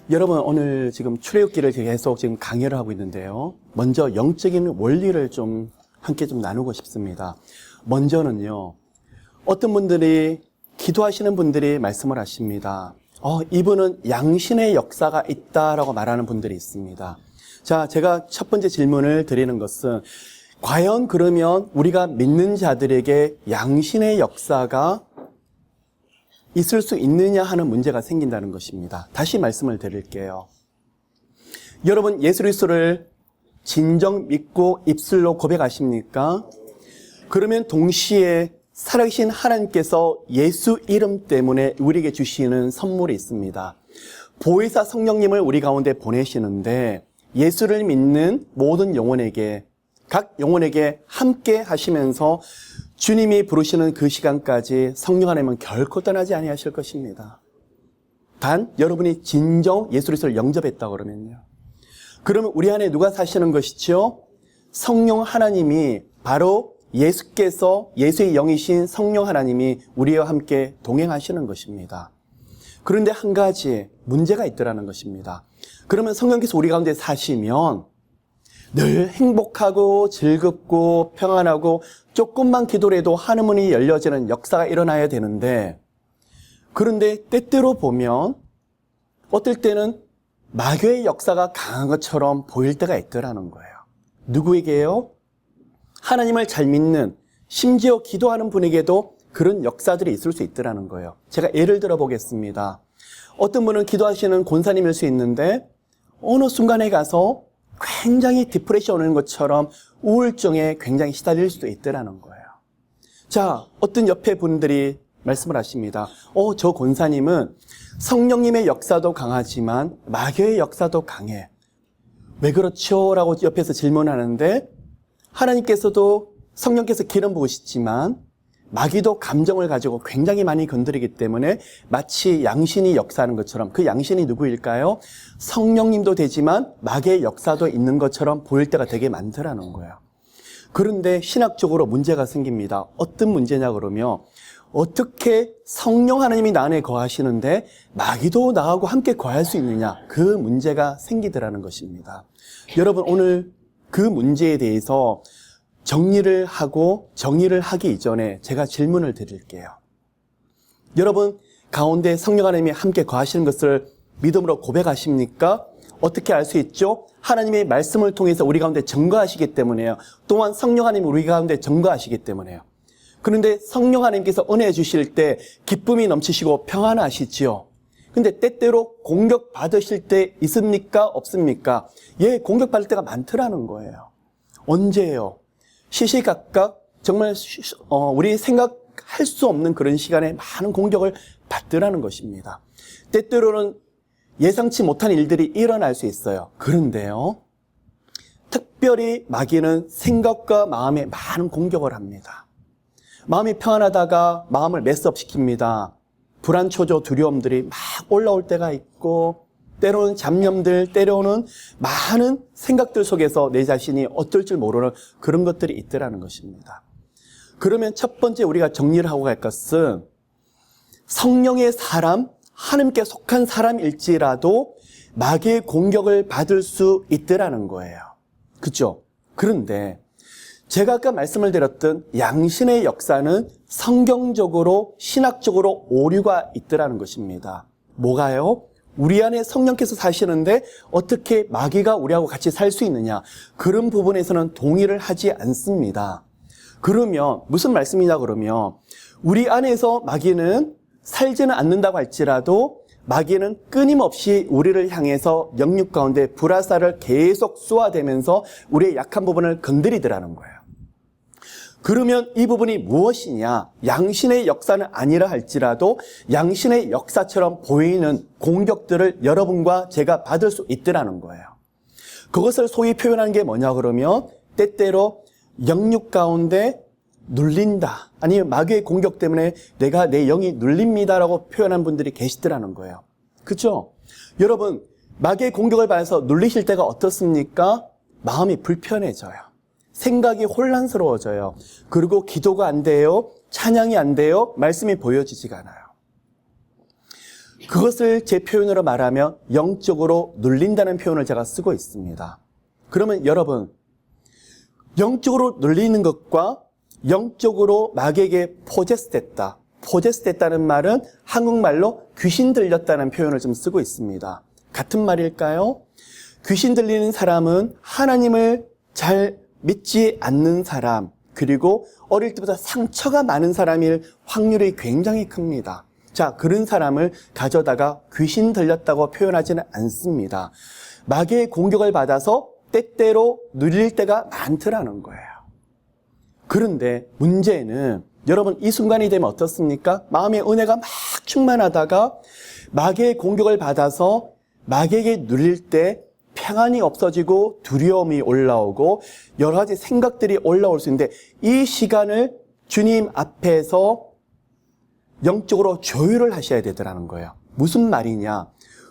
여러분, 오늘 지금 출애굽기를 계속 지금 강의를 하고 있는데요. 먼저 영적인 원리를 좀 함께 좀 나누고 싶습니다. 먼저는요, 어떤 분들이 기도하시는 분들이 말씀을 하십니다. 이분은 양신의 역사가 있다라고 말하는 분들이 있습니다. 자, 제가 첫 번째 질문을 드리는 것은 과연 그러면 우리가 믿는 자들에게 양신의 역사가 있을 수 있느냐 하는 문제가 생긴다는 것입니다. 다시 말씀을 드릴게요. 여러분, 예수 그리스도를 진정 믿고 입술로 고백하십니까? 그러면 동시에 살아계신 하나님께서 예수 이름 때문에 우리에게 주시는 선물이 있습니다. 보혜사 성령님을 우리 가운데 보내시는데 예수를 믿는 모든 영혼에게, 각 영혼에게 함께 하시면서 주님이 부르시는 그 시간까지 성령 하나님은 결코 떠나지 아니하실 것입니다. 단 여러분이 진정 예수 그리스도를 영접했다 그러면요. 그러면 우리 안에 누가 사시는 것이죠? 성령 하나님이 바로 예수께서, 예수의 영이신 성령 하나님이 우리와 함께 동행하시는 것입니다. 그런데 한 가지 문제가 있더라는 것입니다. 그러면 성령께서 우리 가운데 사시면 늘 행복하고 즐겁고 평안하고 조금만 기도를 해도 하늘문이 열려지는 역사가 일어나야 되는데, 그런데 때때로 보면 어떨 때는 마귀의 역사가 강한 것처럼 보일 때가 있더라는 거예요. 누구에게요? 하나님을 잘 믿는, 심지어 기도하는 분에게도 그런 역사들이 있을 수 있더라는 거예요. 제가 예를 들어 보겠습니다. 어떤 분은 기도하시는 권사님일 수 있는데 어느 순간에 가서 굉장히 디프레션 오는 것처럼 우울증에 굉장히 시달릴 수도 있더라는 거예요. 자, 어떤 옆에 분들이 말씀을 하십니다. 저 권사님은 성령님의 역사도 강하지만 마귀의 역사도 강해. 왜 그렇죠? 라고 옆에서 질문하는데, 하나님께서도 성령께서 기름 부으시지만 마귀도 감정을 가지고 굉장히 많이 건드리기 때문에 마치 양신이 역사하는 것처럼, 그 양신이 누구일까요? 성령님도 되지만 마귀의 역사도 있는 것처럼 보일 때가 되게 많더라는 거예요. 그런데 신학적으로 문제가 생깁니다. 어떤 문제냐 그러면, 어떻게 성령 하나님이 나 안에 거하시는데 마귀도 나하고 함께 거할 수 있느냐, 그 문제가 생기더라는 것입니다. 여러분, 오늘 그 문제에 대해서 정리를 하기 이전에 제가 질문을 드릴게요. 여러분 가운데 성령 하나님이 함께 거하시는 것을 믿음으로 고백하십니까? 어떻게 알 수 있죠? 하나님의 말씀을 통해서 우리 가운데 증거하시기 때문에요. 또한 성령 하나님이 우리 가운데 증거하시기 때문에요. 그런데 성령 하나님께서 은혜 주실 때 기쁨이 넘치시고 평안하시지요. 근데 때때로 공격받으실 때 있습니까? 없습니까? 예, 공격받을 때가 많더라는 거예요. 언제예요? 시시각각 정말 우리 생각할 수 없는 그런 시간에 많은 공격을 받더라는 것입니다. 때때로는 예상치 못한 일들이 일어날 수 있어요. 그런데요, 특별히 마귀는 생각과 마음에 많은 공격을 합니다. 마음이 평안하다가 마음을 메스업시킵니다. 불안, 초조, 두려움들이 막 올라올 때가 있고, 때로는 잡념들, 때로는 많은 생각들 속에서 내 자신이 어떨 줄 모르는 그런 것들이 있더라는 것입니다. 그러면 첫 번째 우리가 정리를 하고 갈 것은, 성령의 사람, 하나님께 속한 사람일지라도 마귀의 공격을 받을 수 있더라는 거예요. 그렇죠? 그런데 제가 아까 말씀을 드렸던 양신의 역사는 성경적으로, 신학적으로 오류가 있더라는 것입니다. 뭐가요? 우리 안에 성령께서 사시는데 어떻게 마귀가 우리하고 같이 살 수 있느냐, 그런 부분에서는 동의를 하지 않습니다. 그러면 무슨 말씀이냐 그러면, 우리 안에서 마귀는 살지는 않는다고 할지라도 마귀는 끊임없이 우리를 향해서 영육 가운데 불화살을 계속 쏘아대면서 우리의 약한 부분을 건드리더라는 거예요. 그러면 이 부분이 무엇이냐? 양신의 역사는 아니라 할지라도 양신의 역사처럼 보이는 공격들을 여러분과 제가 받을 수 있더라는 거예요. 그것을 소위 표현하는 게 뭐냐 그러면, 때때로 영육 가운데 눌린다, 아니면 마귀의 공격 때문에 내 영이 눌립니다라고 표현한 분들이 계시더라는 거예요. 그렇죠? 여러분, 마귀의 공격을 받아서 눌리실 때가 어떻습니까? 마음이 불편해져요. 생각이 혼란스러워져요. 그리고 기도가 안 돼요. 찬양이 안 돼요. 말씀이 보여지지가 않아요. 그것을 제 표현으로 말하면 영적으로 눌린다는 표현을 제가 쓰고 있습니다. 그러면 여러분, 영적으로 눌리는 것과 영적으로 마귀에게 포제스됐다. 포제스됐다는 말은 한국말로 귀신 들렸다는 표현을 좀 쓰고 있습니다. 같은 말일까요? 귀신 들리는 사람은 하나님을 잘 믿지 않는 사람, 그리고 어릴 때부터 상처가 많은 사람일 확률이 굉장히 큽니다. 자, 그런 사람을 가져다가 귀신 들렸다고 표현하지는 않습니다. 마귀의 공격을 받아서 때때로 눌릴 때가 많더라는 거예요. 그런데 문제는 여러분 이 순간이 되면 어떻습니까? 마음의 은혜가 막 충만하다가 마귀의 공격을 받아서 마귀에게 눌릴 때 평안이 없어지고 두려움이 올라오고 여러 가지 생각들이 올라올 수 있는데 이 시간을 주님 앞에서 영적으로 조율을 하셔야 되더라는 거예요. 무슨 말이냐?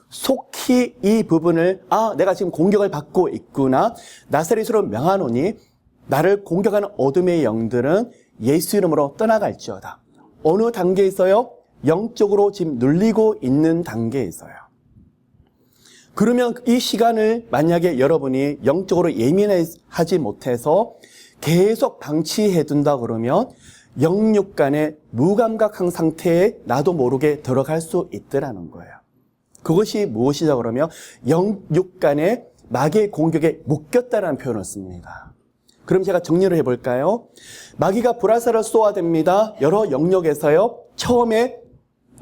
속히 이 부분을 내가 지금 공격을 받고 있구나. 나사렛으로 명하노니 나를 공격하는 어둠의 영들은 예수 이름으로 떠나갈지어다. 어느 단계에서요? 영적으로 지금 눌리고 있는 단계에서요. 그러면 이 시간을 만약에 여러분이 영적으로 예민하지 못해서 계속 방치해 둔다 그러면 영육 간의 무감각한 상태에 나도 모르게 들어갈 수 있더라는 거예요. 그것이 무엇이냐 그러면 영육 간의 마귀의 공격에 묶였다는 표현을 씁니다. 그럼 제가 정리를 해볼까요? 마귀가 불화살을 쏘아댑니다. 여러 영역에서요. 처음에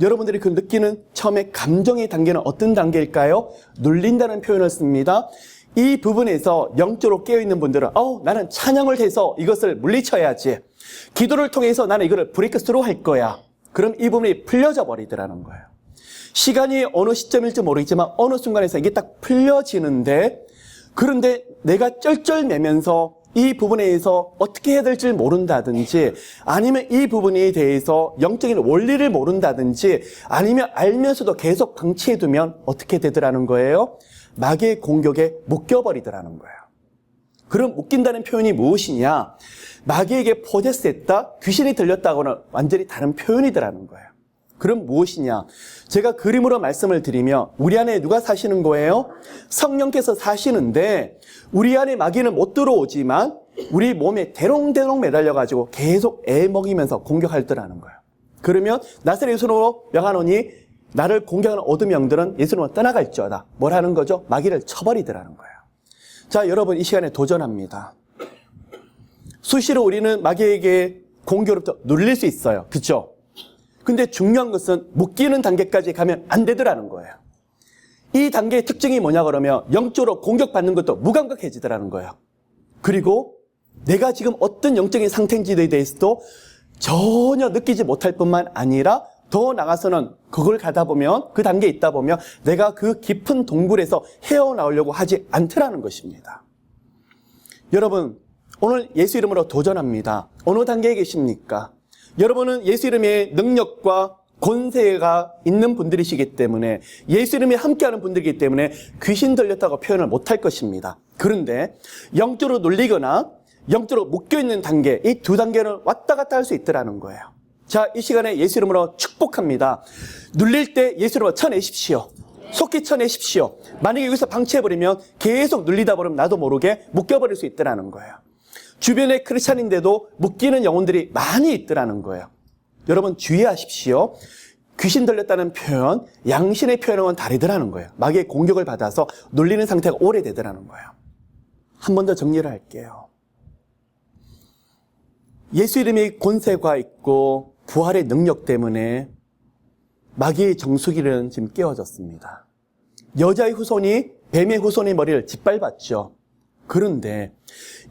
여러분들이 그 느끼는 처음에 감정의 단계는 어떤 단계일까요? 눌린다는 표현을 씁니다. 이 부분에서 영적으로 깨어있는 분들은 나는 찬양을 해서 이것을 물리쳐야지. 기도를 통해서 나는 이거를 브레이크 스루 할 거야. 그럼 이 부분이 풀려져 버리더라는 거예요. 시간이 어느 시점일지 모르겠지만 어느 순간에서 이게 딱 풀려지는데 그런데 내가 쩔쩔매면서 이 부분에 대해서 어떻게 해야 될지 모른다든지 아니면 이 부분에 대해서 영적인 원리를 모른다든지 아니면 알면서도 계속 방치해두면 어떻게 되더라는 거예요? 마귀의 공격에 묶여버리더라는 거예요. 그럼 묶인다는 표현이 무엇이냐? 마귀에게 포제스했다, 귀신이 들렸다고는 완전히 다른 표현이더라는 거예요. 그럼 무엇이냐? 제가 그림으로 말씀을 드리면 우리 안에 누가 사시는 거예요? 성령께서 사시는데 우리 안에 마귀는 못 들어오지만 우리 몸에 대롱대롱 매달려가지고 계속 애먹이면서 공격할더라는 거예요. 그러면 나사렛 예수로 명하노니 나를 공격하는 어둠 영들은 예수님으로 떠나갈지어다. 뭘 하는 거죠? 마귀를 쳐버리더라는 거예요. 자, 여러분 이 시간에 도전합니다. 수시로 우리는 마귀에게 공격으로부터 눌릴 수 있어요. 그렇죠? 근데 중요한 것은 묶이는 단계까지 가면 안 되더라는 거예요. 이 단계의 특징이 뭐냐 그러면 영적으로 공격받는 것도 무감각해지더라는 거예요. 그리고 내가 지금 어떤 영적인 상태인지에 대해서도 전혀 느끼지 못할 뿐만 아니라 더 나가서는 그걸 가다 보면 그 단계에 있다 보면 내가 그 깊은 동굴에서 헤어나오려고 하지 않더라는 것입니다. 여러분 오늘 예수 이름으로 도전합니다. 어느 단계에 계십니까? 여러분은 예수 이름의 능력과 권세가 있는 분들이시기 때문에 예수 이름이 함께하는 분들이기 때문에 귀신 들렸다고 표현을 못할 것입니다. 그런데 영적으로 눌리거나 영적으로 묶여있는 단계, 이 두 단계는 왔다 갔다 할 수 있더라는 거예요. 자, 이 시간에 예수 이름으로 축복합니다. 눌릴 때 예수 이름으로 쳐내십시오. 속히 쳐내십시오. 만약에 여기서 방치해버리면 계속 눌리다 보면 나도 모르게 묶여버릴 수 있더라는 거예요. 주변에 크리스찬인데도 묶이는 영혼들이 많이 있더라는 거예요. 여러분 주의하십시오. 귀신 들렸다는 표현, 양신의 표현은 다르더라는 거예요. 마귀의 공격을 받아서 눌리는 상태가 오래되더라는 거예요. 한 번 더 정리를 할게요. 예수 이름의 권세가 있고 부활의 능력 때문에 마귀의 정수기는 지금 깨어졌습니다. 여자의 후손이 뱀의 후손의 머리를 짓밟았죠. 그런데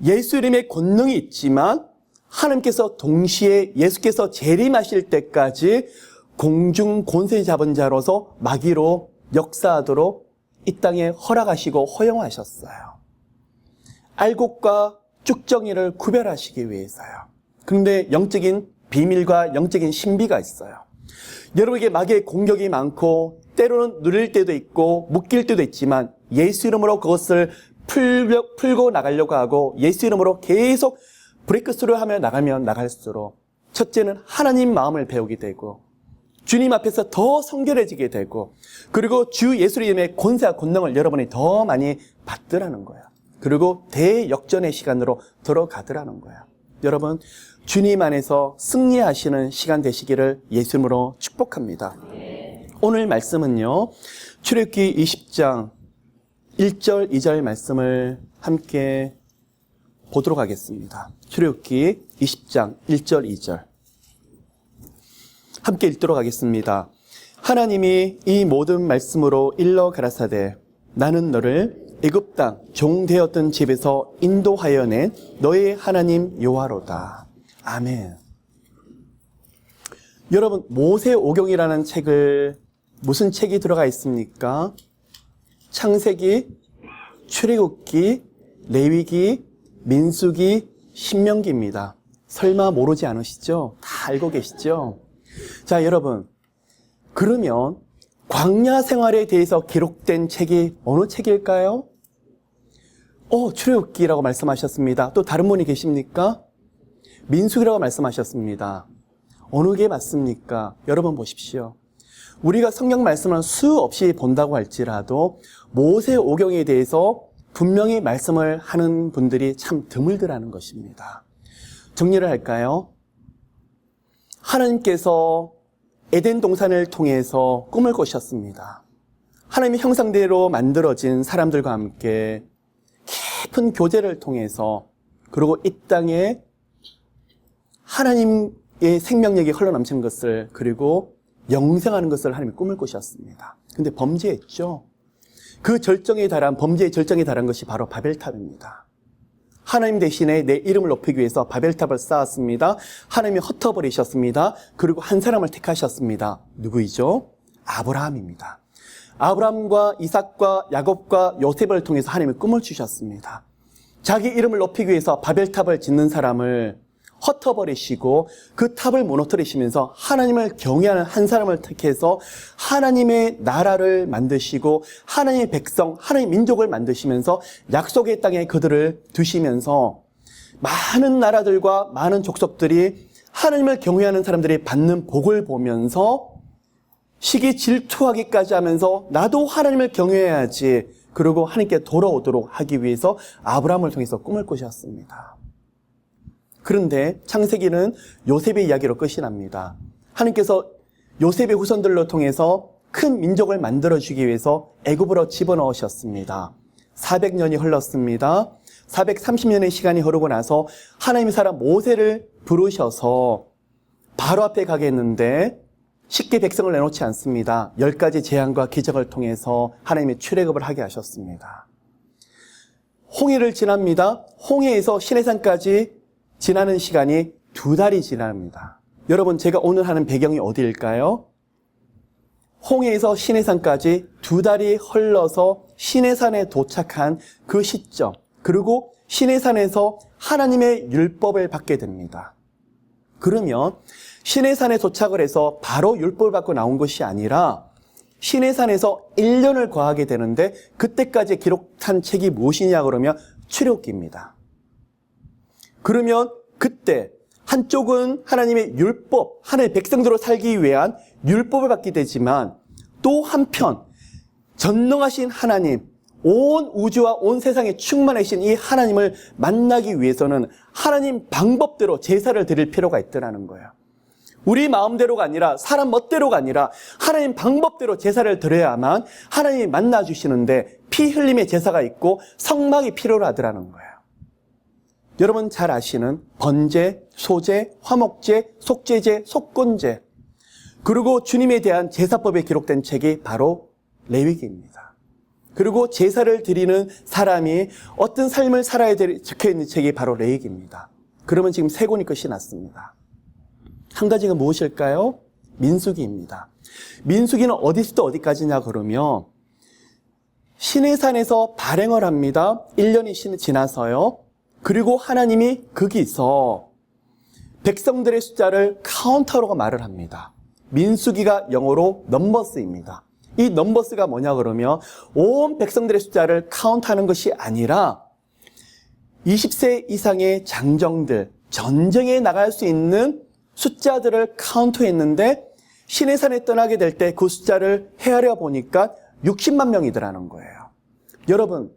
예수 이름의 권능이 있지만 하나님께서 동시에 예수께서 재림하실 때까지 공중 권세 잡은 자로서 마귀로 역사하도록 이 땅에 허락하시고 허용하셨어요. 알곡과 쭉정이를 구별하시기 위해서요. 그런데 영적인 비밀과 영적인 신비가 있어요. 여러분에게 마귀의 공격이 많고 때로는 누릴 때도 있고 묶일 때도 있지만 예수 이름으로 그것을 풀고 나가려고 하고 예수 이름으로 계속 브레이크 스루 하며 나가면 나갈수록 첫째는 하나님 마음을 배우게 되고 주님 앞에서 더 성결해지게 되고, 그리고 주 예수 이름의 권세와 권능을 여러분이 더 많이 받더라는 거야. 그리고 대역전의 시간으로 들어가더라는 거야. 여러분, 주님 안에서 승리하시는 시간 되시기를 예수님으로 축복합니다. 오늘 말씀은요, 출애굽기 20장 1절, 2절 말씀을 함께 보도록 하겠습니다. 출애굽기 20장 1절, 2절. 함께 읽도록 하겠습니다. 하나님이 이 모든 말씀으로 일러 가라사대 나는 너를 애굽 땅 종되었던 집에서 인도하여 낸 너의 하나님 여호와로다. 아멘. 여러분, 모세오경이라는 책을 무슨 책이 들어가 있습니까? 창세기, 출애굽기, 레위기, 민수기, 신명기입니다. 설마 모르지 않으시죠? 다 알고 계시죠? 자, 여러분, 그러면 광야 생활에 대해서 기록된 책이 어느 책일까요? 출애굽기라고 말씀하셨습니다. 또 다른 분이 계십니까? 민수기라고 말씀하셨습니다. 어느 게 맞습니까? 여러분 보십시오. 우리가 성경 말씀을 수없이 본다고 할지라도 모세오경에 대해서 분명히 말씀을 하는 분들이 참 드물더라는 것입니다. 정리를 할까요? 하나님께서 에덴 동산을 통해서 꿈을 꾸셨습니다. 하나님의 형상대로 만들어진 사람들과 함께 깊은 교제를 통해서, 그리고 이 땅에 하나님의 생명력이 흘러넘치는 것을, 그리고 영생하는 것을 하나님이 꿈을 꾸셨습니다. 근데 범죄했죠. 그 절정에 달한, 범죄의 절정에 달한 것이 바로 바벨탑입니다. 하나님 대신에 내 이름을 높이기 위해서 바벨탑을 쌓았습니다. 하나님이 흩어버리셨습니다. 그리고 한 사람을 택하셨습니다. 누구이죠? 아브라함입니다. 아브라함과 이삭과 야곱과 요셉을 통해서 하나님이 꿈을 주셨습니다. 자기 이름을 높이기 위해서 바벨탑을 짓는 사람을 흩어버리시고 그 탑을 무너뜨리시면서 하나님을 경외하는 한 사람을 택해서 하나님의 나라를 만드시고 하나님의 백성, 하나님의 민족을 만드시면서 약속의 땅에 그들을 두시면서 많은 나라들과 많은 족속들이 하나님을 경외하는 사람들이 받는 복을 보면서 시기 질투하기까지 하면서 나도 하나님을 경외해야지, 그리고 하나님께 돌아오도록 하기 위해서 아브라함을 통해서 꿈을 꾸셨습니다. 그런데 창세기는 요셉의 이야기로 끝이 납니다. 하나님께서 요셉의 후손들로 통해서 큰 민족을 만들어주기 위해서 애굽으로 집어넣으셨습니다. 400년이 흘렀습니다. 430년의 시간이 흐르고 나서 하나님의 사람 모세를 부르셔서 바로 앞에 가게 했는데 쉽게 백성을 내놓지 않습니다. 10가지 재앙과 기적을 통해서 하나님의 출애굽을 하게 하셨습니다. 홍해를 지납니다. 홍해에서 시내산까지 지나는 시간이 2달이 지납니다. 여러분, 제가 오늘 하는 배경이 어디일까요? 홍해에서 시내산까지 2달이 흘러서 시내산에 도착한 그 시점, 그리고 시내산에서 하나님의 율법을 받게 됩니다. 그러면 시내산에 도착을 해서 바로 율법을 받고 나온 것이 아니라 시내산에서 1년을 거하게 되는데, 그때까지 기록한 책이 무엇이냐 그러면 출애굽기입니다. 그러면 그때 한쪽은 하나님의 율법, 하나님의 백성들로 살기 위한 율법을 받게 되지만, 또 한편 전능하신 하나님, 온 우주와 온 세상에 충만하신 이 하나님을 만나기 위해서는 하나님 방법대로 제사를 드릴 필요가 있더라는 거예요. 우리 마음대로가 아니라, 사람 멋대로가 아니라 하나님 방법대로 제사를 드려야만 하나님이 만나주시는데, 피 흘림의 제사가 있고 성막이 필요로 하더라는 거예요. 여러분 잘 아시는 번제, 소제, 화목제, 속죄제, 속건제, 그리고 주님에 대한 제사법에 기록된 책이 바로 레위기입니다. 그리고 제사를 드리는 사람이 어떤 삶을 살아야 될 적혀있는 책이 바로 레위기입니다. 그러면 지금 3권이 끝이 났습니다. 한 가지가 무엇일까요? 민수기입니다. 민수기는 어디서부터 어디까지냐 그러면 시내산에서 발행을 합니다. 1년이 지나서요. 그리고 하나님이 거기서 백성들의 숫자를 카운터로 말을 합니다. 민수기가 영어로 넘버스입니다. 이 넘버스가 뭐냐 그러면 온 백성들의 숫자를 카운트하는 것이 아니라 20세 이상의 장정들, 전쟁에 나갈 수 있는 숫자들을 카운트했는데 시내산에 떠나게 될 때 그 숫자를 헤아려 보니까 60만 명이더라는 거예요. 여러분,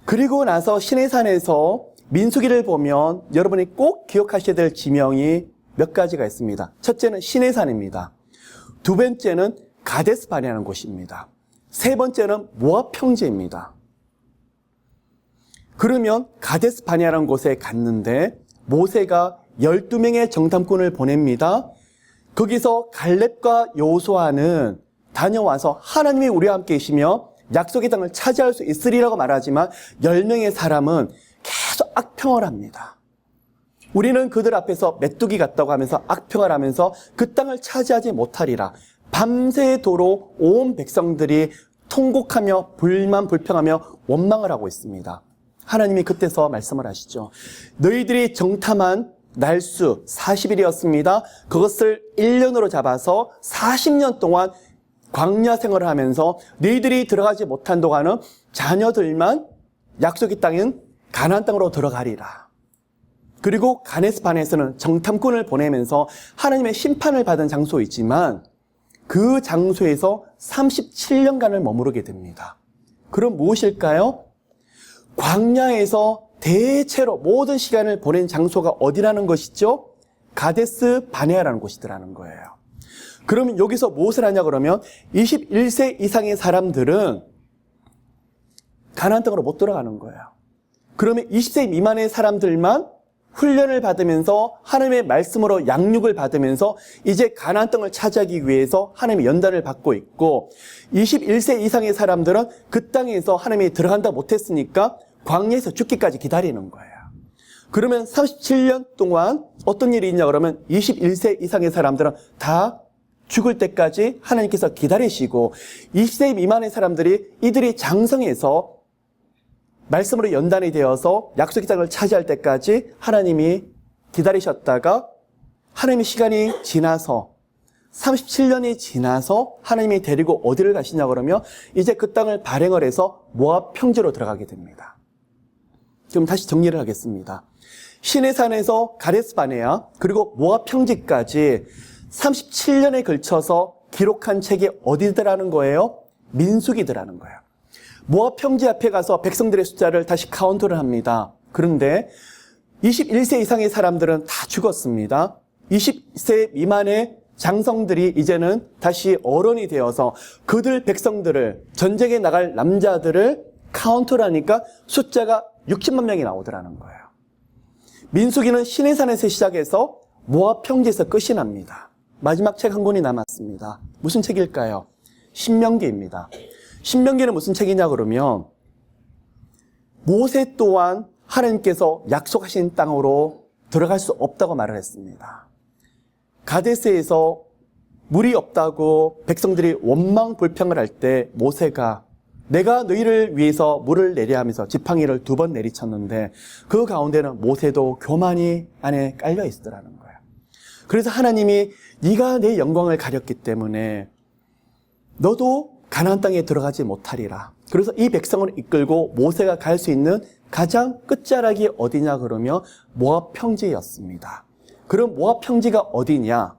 그리고 나서 시내산에서 민수기를 보면 여러분이 꼭 기억하셔야 될 지명이 몇 가지가 있습니다. 첫째는 시내산입니다. 두 번째는 가데스 바네라는 곳입니다. 세 번째는 모압 평지입니다. 그러면 가데스 바네라는 곳에 갔는데 모세가 12명의 정탐꾼을 보냅니다. 거기서 갈렙과 여호수아는 다녀와서 하나님이 우리와 함께 계시며 약속의 땅을 차지할 수 있으리라고 말하지만 10명의 사람은 계속 악평을 합니다. 우리는 그들 앞에서 메뚜기 같다고 하면서 악평을 하면서 그 땅을 차지하지 못하리라. 밤새도록 온 백성들이 통곡하며 불평하며 원망을 하고 있습니다. 하나님이 그때서 말씀을 하시죠. 너희들이 정탐한 날수 40일이었습니다. 그것을 1년으로 잡아서 40년 동안 광야 생활을 하면서 너희들이 들어가지 못한 동안은 자녀들만 약속의 땅인 가나안 땅으로 들어가리라. 그리고 가데스 바네에서는 정탐꾼을 보내면서 하나님의 심판을 받은 장소이지만 그 장소에서 37년간을 머무르게 됩니다. 그럼 무엇일까요? 광야에서 대체로 모든 시간을 보낸 장소가 어디라는 것이죠? 가데스 바네아라는 곳이더라는 거예요. 그러면 여기서 무엇을 하냐 그러면 21세 이상의 사람들은 가나안 땅으로 못 들어가는 거예요. 그러면 20세 미만의 사람들만 훈련을 받으면서 하나님의 말씀으로 양육을 받으면서 이제 가나안 땅을 차지하기 위해서 하나님의 연단을 받고 있고 21세 이상의 사람들은 그 땅에서 하나님이 들어간다 못했으니까 광야에서 죽기까지 기다리는 거예요. 그러면 37년 동안 어떤 일이 있냐 그러면 21세 이상의 사람들은 다 죽을 때까지 하나님께서 기다리시고 20세 미만의 사람들이 이들이 장성해서 말씀으로 연단이 되어서 약속의 땅을 차지할 때까지 하나님이 기다리셨다가 하나님의 시간이 지나서 37년이 지나서 하나님이 데리고 어디를 가시냐 그러면 이제 그 땅을 발행을 해서 모압 평지로 들어가게 됩니다. 그럼 다시 정리를 하겠습니다. 시내산에서 가데스 바네아 그리고 모압 평지까지 37년에 걸쳐서 기록한 책이 어디더라는 거예요? 민수기더라는 거예요. 모압 평지 앞에 가서 백성들의 숫자를 다시 카운트를 합니다. 그런데 21세 이상의 사람들은 다 죽었습니다. 20세 미만의 장성들이 이제는 다시 어른이 되어서 그들 백성들을 전쟁에 나갈 남자들을 카운트를 하니까 숫자가 60만 명이 나오더라는 거예요. 민수기는 시내산에서 시작해서 모압 평지에서 끝이 납니다. 마지막 책 한 권이 남았습니다. 무슨 책일까요? 신명기입니다. 신명기는 무슨 책이냐 그러면 모세 또한 하나님께서 약속하신 땅으로 들어갈 수 없다고 말을 했습니다. 가데스에서 물이 없다고 백성들이 원망 불평을 할 때 모세가 내가 너희를 위해서 물을 내려 하면서 지팡이를 2번 내리쳤는데 그 가운데는 모세도 교만이 안에 깔려 있더라는 거예요. 그래서 하나님이 네가 내 영광을 가렸기 때문에 너도 가나안 땅에 들어가지 못하리라. 그래서 이 백성을 이끌고 모세가 갈 수 있는 가장 끝자락이 어디냐 그러면 모압 평지였습니다. 그럼 모압 평지가 어디냐?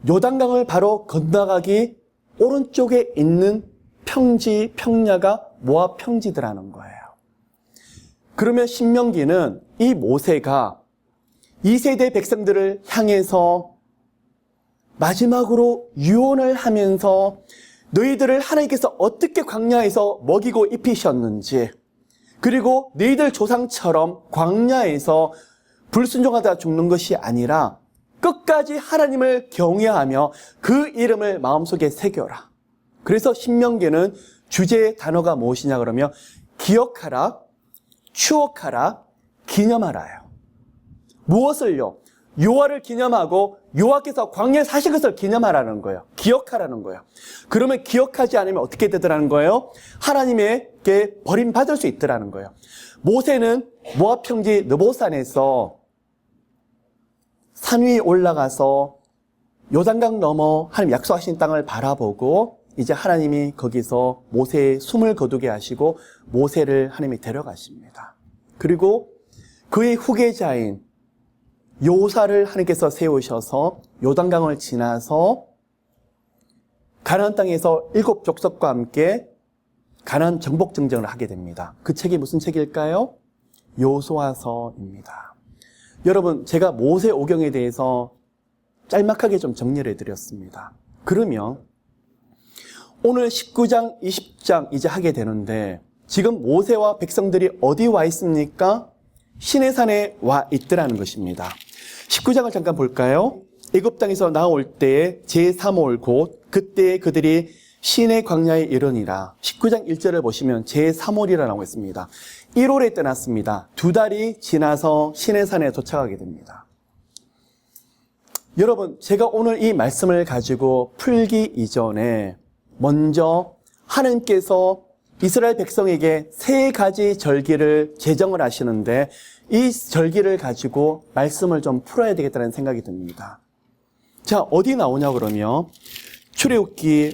요단강을 바로 건너가기 오른쪽에 있는 평지, 평야가 모압 평지더라는 거예요. 그러면 신명기는 이 모세가 2세대 백성들을 향해서 마지막으로 유언을 하면서 너희들을 하나님께서 어떻게 광야에서 먹이고 입히셨는지 그리고 너희들 조상처럼 광야에서 불순종하다 죽는 것이 아니라 끝까지 하나님을 경외하며 그 이름을 마음속에 새겨라. 그래서 신명기는 주제의 단어가 무엇이냐 그러면 기억하라, 추억하라, 기념하라요. 무엇을요? 여호와를 기념하고 여호와께서 광야에 사신 것을 기념하라는 거예요. 기억하라는 거예요. 그러면 기억하지 않으면 어떻게 되더라는 거예요? 하나님에게 버림받을 수 있더라는 거예요. 모세는 모압 평지 느보산에서 산 위에 올라가서 요단강 넘어 하나님 약속하신 땅을 바라보고 이제 하나님이 거기서 모세의 숨을 거두게 하시고 모세를 하나님이 데려가십니다. 그리고 그의 후계자인 요사를 하나님께서 세우셔서 요단강을 지나서 가나안 땅에서 7 족속과 함께 가나안 정복 정전을 하게 됩니다. 그 책이 무슨 책일까요? 여호수아서입니다. 여러분, 제가 모세 오경에 대해서 짤막하게 좀 정리를 해드렸습니다. 그러면 오늘 19장, 20장 이제 하게 되는데 지금 모세와 백성들이 어디 와 있습니까? 시내산에 와 있더라는 것입니다. 19장을 잠깐 볼까요? 애굽 땅에서 나올 때에 제3월 곧 그때 그들이 시내 광야에 이르니라. 19장 1절을 보시면 제3월이라 나오고 있습니다. 1월에 떠났습니다. 2달이 지나서 시내산에 도착하게 됩니다. 여러분, 제가 오늘 이 말씀을 가지고 풀기 이전에 먼저 하나님께서 이스라엘 백성에게 3가지 절기를 제정을 하시는데 이 절기를 가지고 말씀을 좀 풀어야 되겠다는 생각이 듭니다. 자, 어디 나오냐 그러면 출애굽기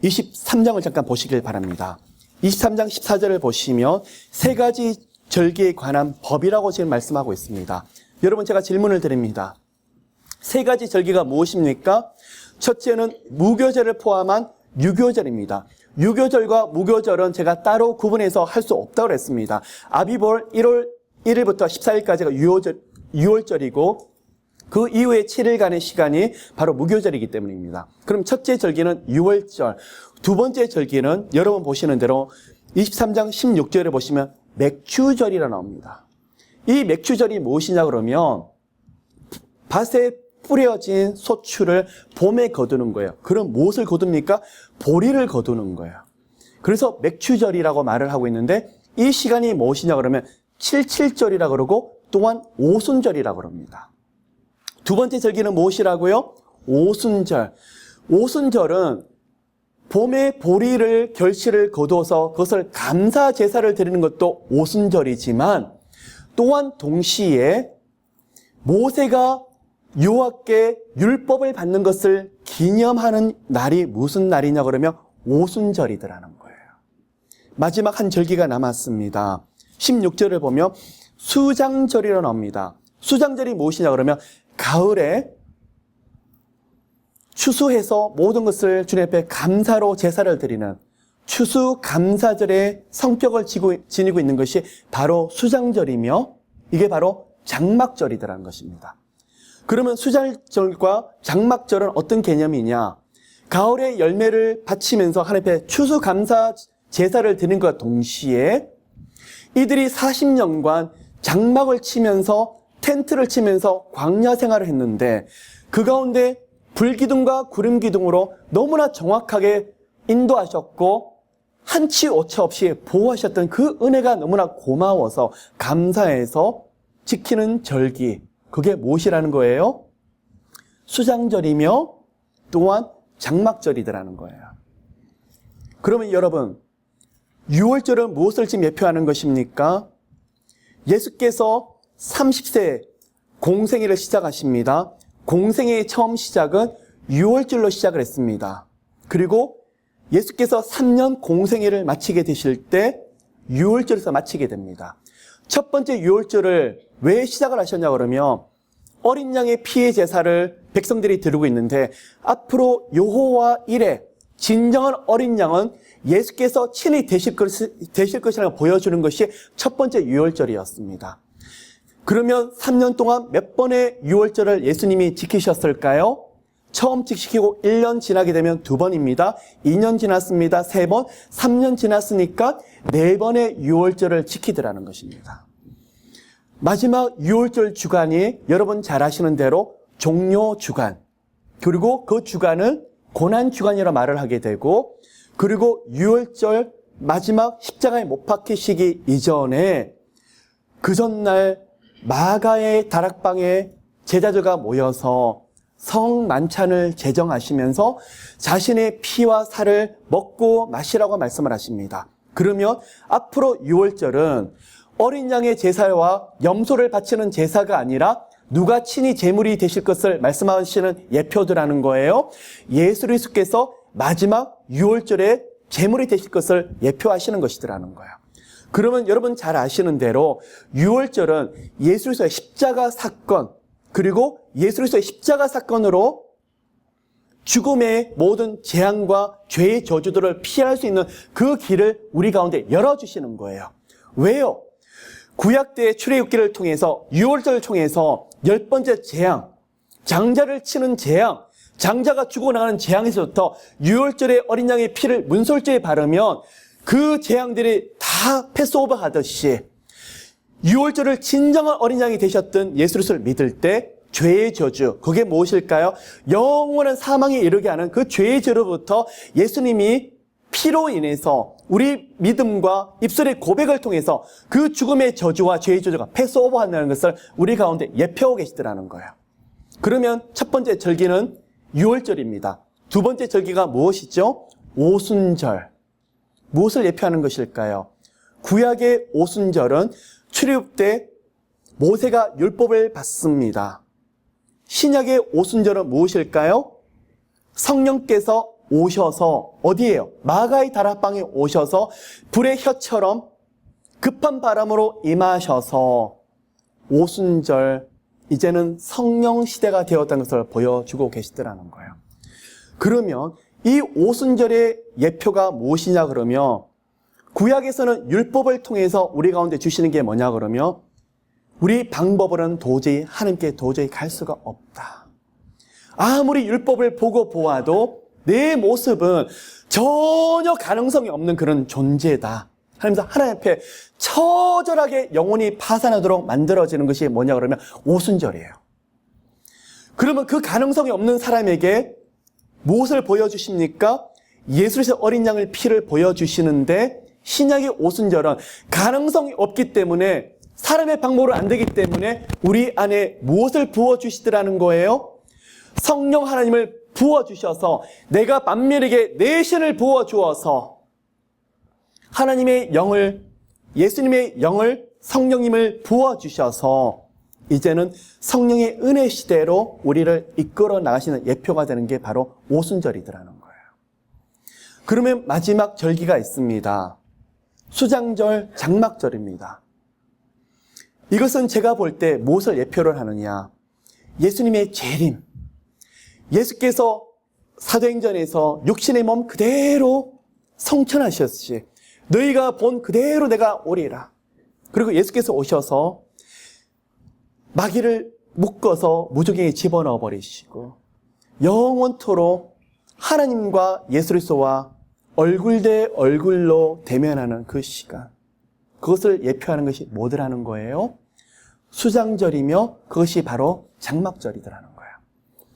23장을 잠깐 보시길 바랍니다. 23장 14절을 보시면 3가지 절기에 관한 법이라고 지금 말씀하고 있습니다. 여러분, 제가 질문을 드립니다. 3가지 절기가 무엇입니까? 첫째는 무교절을 포함한 유교절입니다. 유교절과 무교절은 제가 따로 구분해서 할 수 없다고 했습니다. 아비볼 1월 1일부터 14일까지가 유월절이고 그 이후에 7일간의 시간이 바로 무교절이기 때문입니다. 그럼 첫째 절기는 유월절, 두 번째 절기는 여러분 보시는 대로 23장 16절에 보시면 맥추절이라 나옵니다. 이 맥추절이 무엇이냐 그러면 밭에 뿌려진 소출을 봄에 거두는 거예요. 그럼 무엇을 거둡니까? 보리를 거두는 거예요. 그래서 맥추절이라고 말을 하고 있는데 이 시간이 무엇이냐 그러면 77절이라 그러고 또한 오순절이라 그럽니다. 두 번째 절기는 무엇이라고요? 오순절. 오순절은 봄에 보리를 결실을 거두어서 그것을 감사 제사를 드리는 것도 오순절이지만 또한 동시에 모세가 여호와께 율법을 받는 것을 기념하는 날이 무슨 날이냐 그러면 오순절이더라는 거예요. 마지막 한 절기가 남았습니다. 16절을 보면 수장절이라 나옵니다. 수장절이 무엇이냐 그러면 가을에 추수해서 모든 것을 주님 앞에 감사로 제사를 드리는 추수감사절의 성격을 지니고 있는 것이 바로 수장절이며 이게 바로 장막절이더라는 것입니다. 그러면 수장절과 장막절은 어떤 개념이냐? 가을에 열매를 바치면서 하나님 앞에 추수감사 제사를 드리는 것과 동시에 이들이 40년간 장막을 치면서 텐트를 치면서 광야 생활을 했는데 그 가운데 불기둥과 구름기둥으로 너무나 정확하게 인도하셨고 한치 오차 없이 보호하셨던 그 은혜가 너무나 고마워서 감사해서 지키는 절기, 그게 무엇이라는 거예요? 수장절이며 또한 장막절이더라는 거예요. 그러면 여러분, 6월절은 무엇을 지금 예표하는 것입니까? 예수께서 30세 공생애를 시작하십니다. 공생애의 처음 시작은 6월절로 시작을 했습니다. 그리고 예수께서 3년 공생애를 마치게 되실 때 6월절에서 마치게 됩니다. 첫 번째 6월절을 왜 시작을 하셨냐 그러면 어린 양의 피의 제사를 백성들이 드리고 있는데 앞으로 여호와 이레 진정한 어린 양은 예수께서 친히 되실 것이라고 보여주는 것이 첫 번째 6월절이었습니다. 그러면 3년 동안 몇 번의 6월절을 예수님이 지키셨을까요? 처음 지키고 1년 지나게 되면 2번입니다. 2년 지났습니다. 3번, 3년 지났으니까 4번의 6월절을 지키더라는 것입니다. 마지막 6월절 주간이 여러분 잘 아시는 대로 종료 주간, 그리고 그 주간을 고난 주간이라 말을 하게 되고, 그리고 6월절 마지막 십자가에 못 박히시기 이전에 그 전날 마가의 다락방에 제자들과 모여서 성만찬을 제정하시면서 자신의 피와 살을 먹고 마시라고 말씀을 하십니다. 그러면 앞으로 6월절은 어린 양의 제사와 염소를 바치는 제사가 아니라 누가 친히 제물이 되실 것을 말씀하시는 예표들하는 거예요. 예수 그리스도께서 마지막 6월절에 제물이 되실 것을 예표하시는 것이더라는 거예요. 그러면 여러분 잘 아시는 대로 6월절은 예수 그리스도의 십자가 사건, 그리고 예수 그리스도의 십자가 사건으로 죽음의 모든 재앙과 죄의 저주들을 피할 수 있는 그 길을 우리 가운데 열어주시는 거예요. 왜요? 구약 때 출애굽기를 통해서, 유월절을 통해서 10번째 재앙, 장자를 치는 재앙, 장자가 죽어나가는 재앙에서부터 유월절에 어린 양의 피를 문설주에 바르면 그 재앙들이 다 패스오버 하듯이 유월절을 진정한 어린 양이 되셨던 예수 그리스도를 믿을 때 죄의 저주, 그게 무엇일까요? 영원한 사망에 이르게 하는 그 죄의 저주로부터 예수님이 피로 인해서 우리 믿음과 입술의 고백을 통해서 그 죽음의 저주와 죄의 저주가 패스오버한다는 것을 우리 가운데 예표하고 계시더라는 거예요. 그러면 첫 번째 절기는 유월절입니다. 두 번째 절기가 무엇이죠? 오순절. 무엇을 예표하는 것일까요? 구약의 오순절은 출애굽 때 모세가 율법을 받습니다. 신약의 오순절은 무엇일까요? 성령께서 오셔서 어디에요? 마가의 다락방에 오셔서 불의 혀처럼 급한 바람으로 임하셔서 오순절, 이제는 성령 시대가 되었다는 것을 보여주고 계시더라는 거예요. 그러면 이 오순절의 예표가 무엇이냐 그러면 구약에서는 율법을 통해서 우리 가운데 주시는 게 뭐냐 그러면 우리 방법으로는 도저히 하나님께 도저히 갈 수가 없다. 아무리 율법을 보고 보아도 내 모습은 전혀 가능성이 없는 그런 존재다. 하나님 앞에 처절하게 영혼이 파산하도록 만들어지는 것이 뭐냐 그러면 오순절이에요. 그러면 그 가능성이 없는 사람에게 무엇을 보여주십니까? 예수 그리스도 어린 양의 피를 보여주시는데 신약의 오순절은 가능성이 없기 때문에 사람의 방법으로 안 되기 때문에 우리 안에 무엇을 부어주시더라는 거예요? 성령 하나님을 부어주셔서 내가 만민에게 내 신을 부어주어서 하나님의 영을, 예수님의 영을, 성령님을 부어주셔서 이제는 성령의 은혜 시대로 우리를 이끌어 나가시는 예표가 되는 게 바로 오순절이더라는 거예요. 그러면 마지막 절기가 있습니다. 수장절, 장막절입니다. 이것은 제가 볼 때 무엇을 예표를 하느냐? 예수님의 재림. 예수께서 사도행전에서 육신의 몸 그대로 성천하셨지. 너희가 본 그대로 내가 오리라. 그리고 예수께서 오셔서 마귀를 묶어서 무저갱이에 집어넣어 버리시고 영원토록 하나님과 예수 그리스도와 얼굴 대 얼굴로 대면하는 그 시간, 그것을 예표하는 것이 뭐더라는 거예요? 수장절이며 그것이 바로 장막절이더라는 거예요.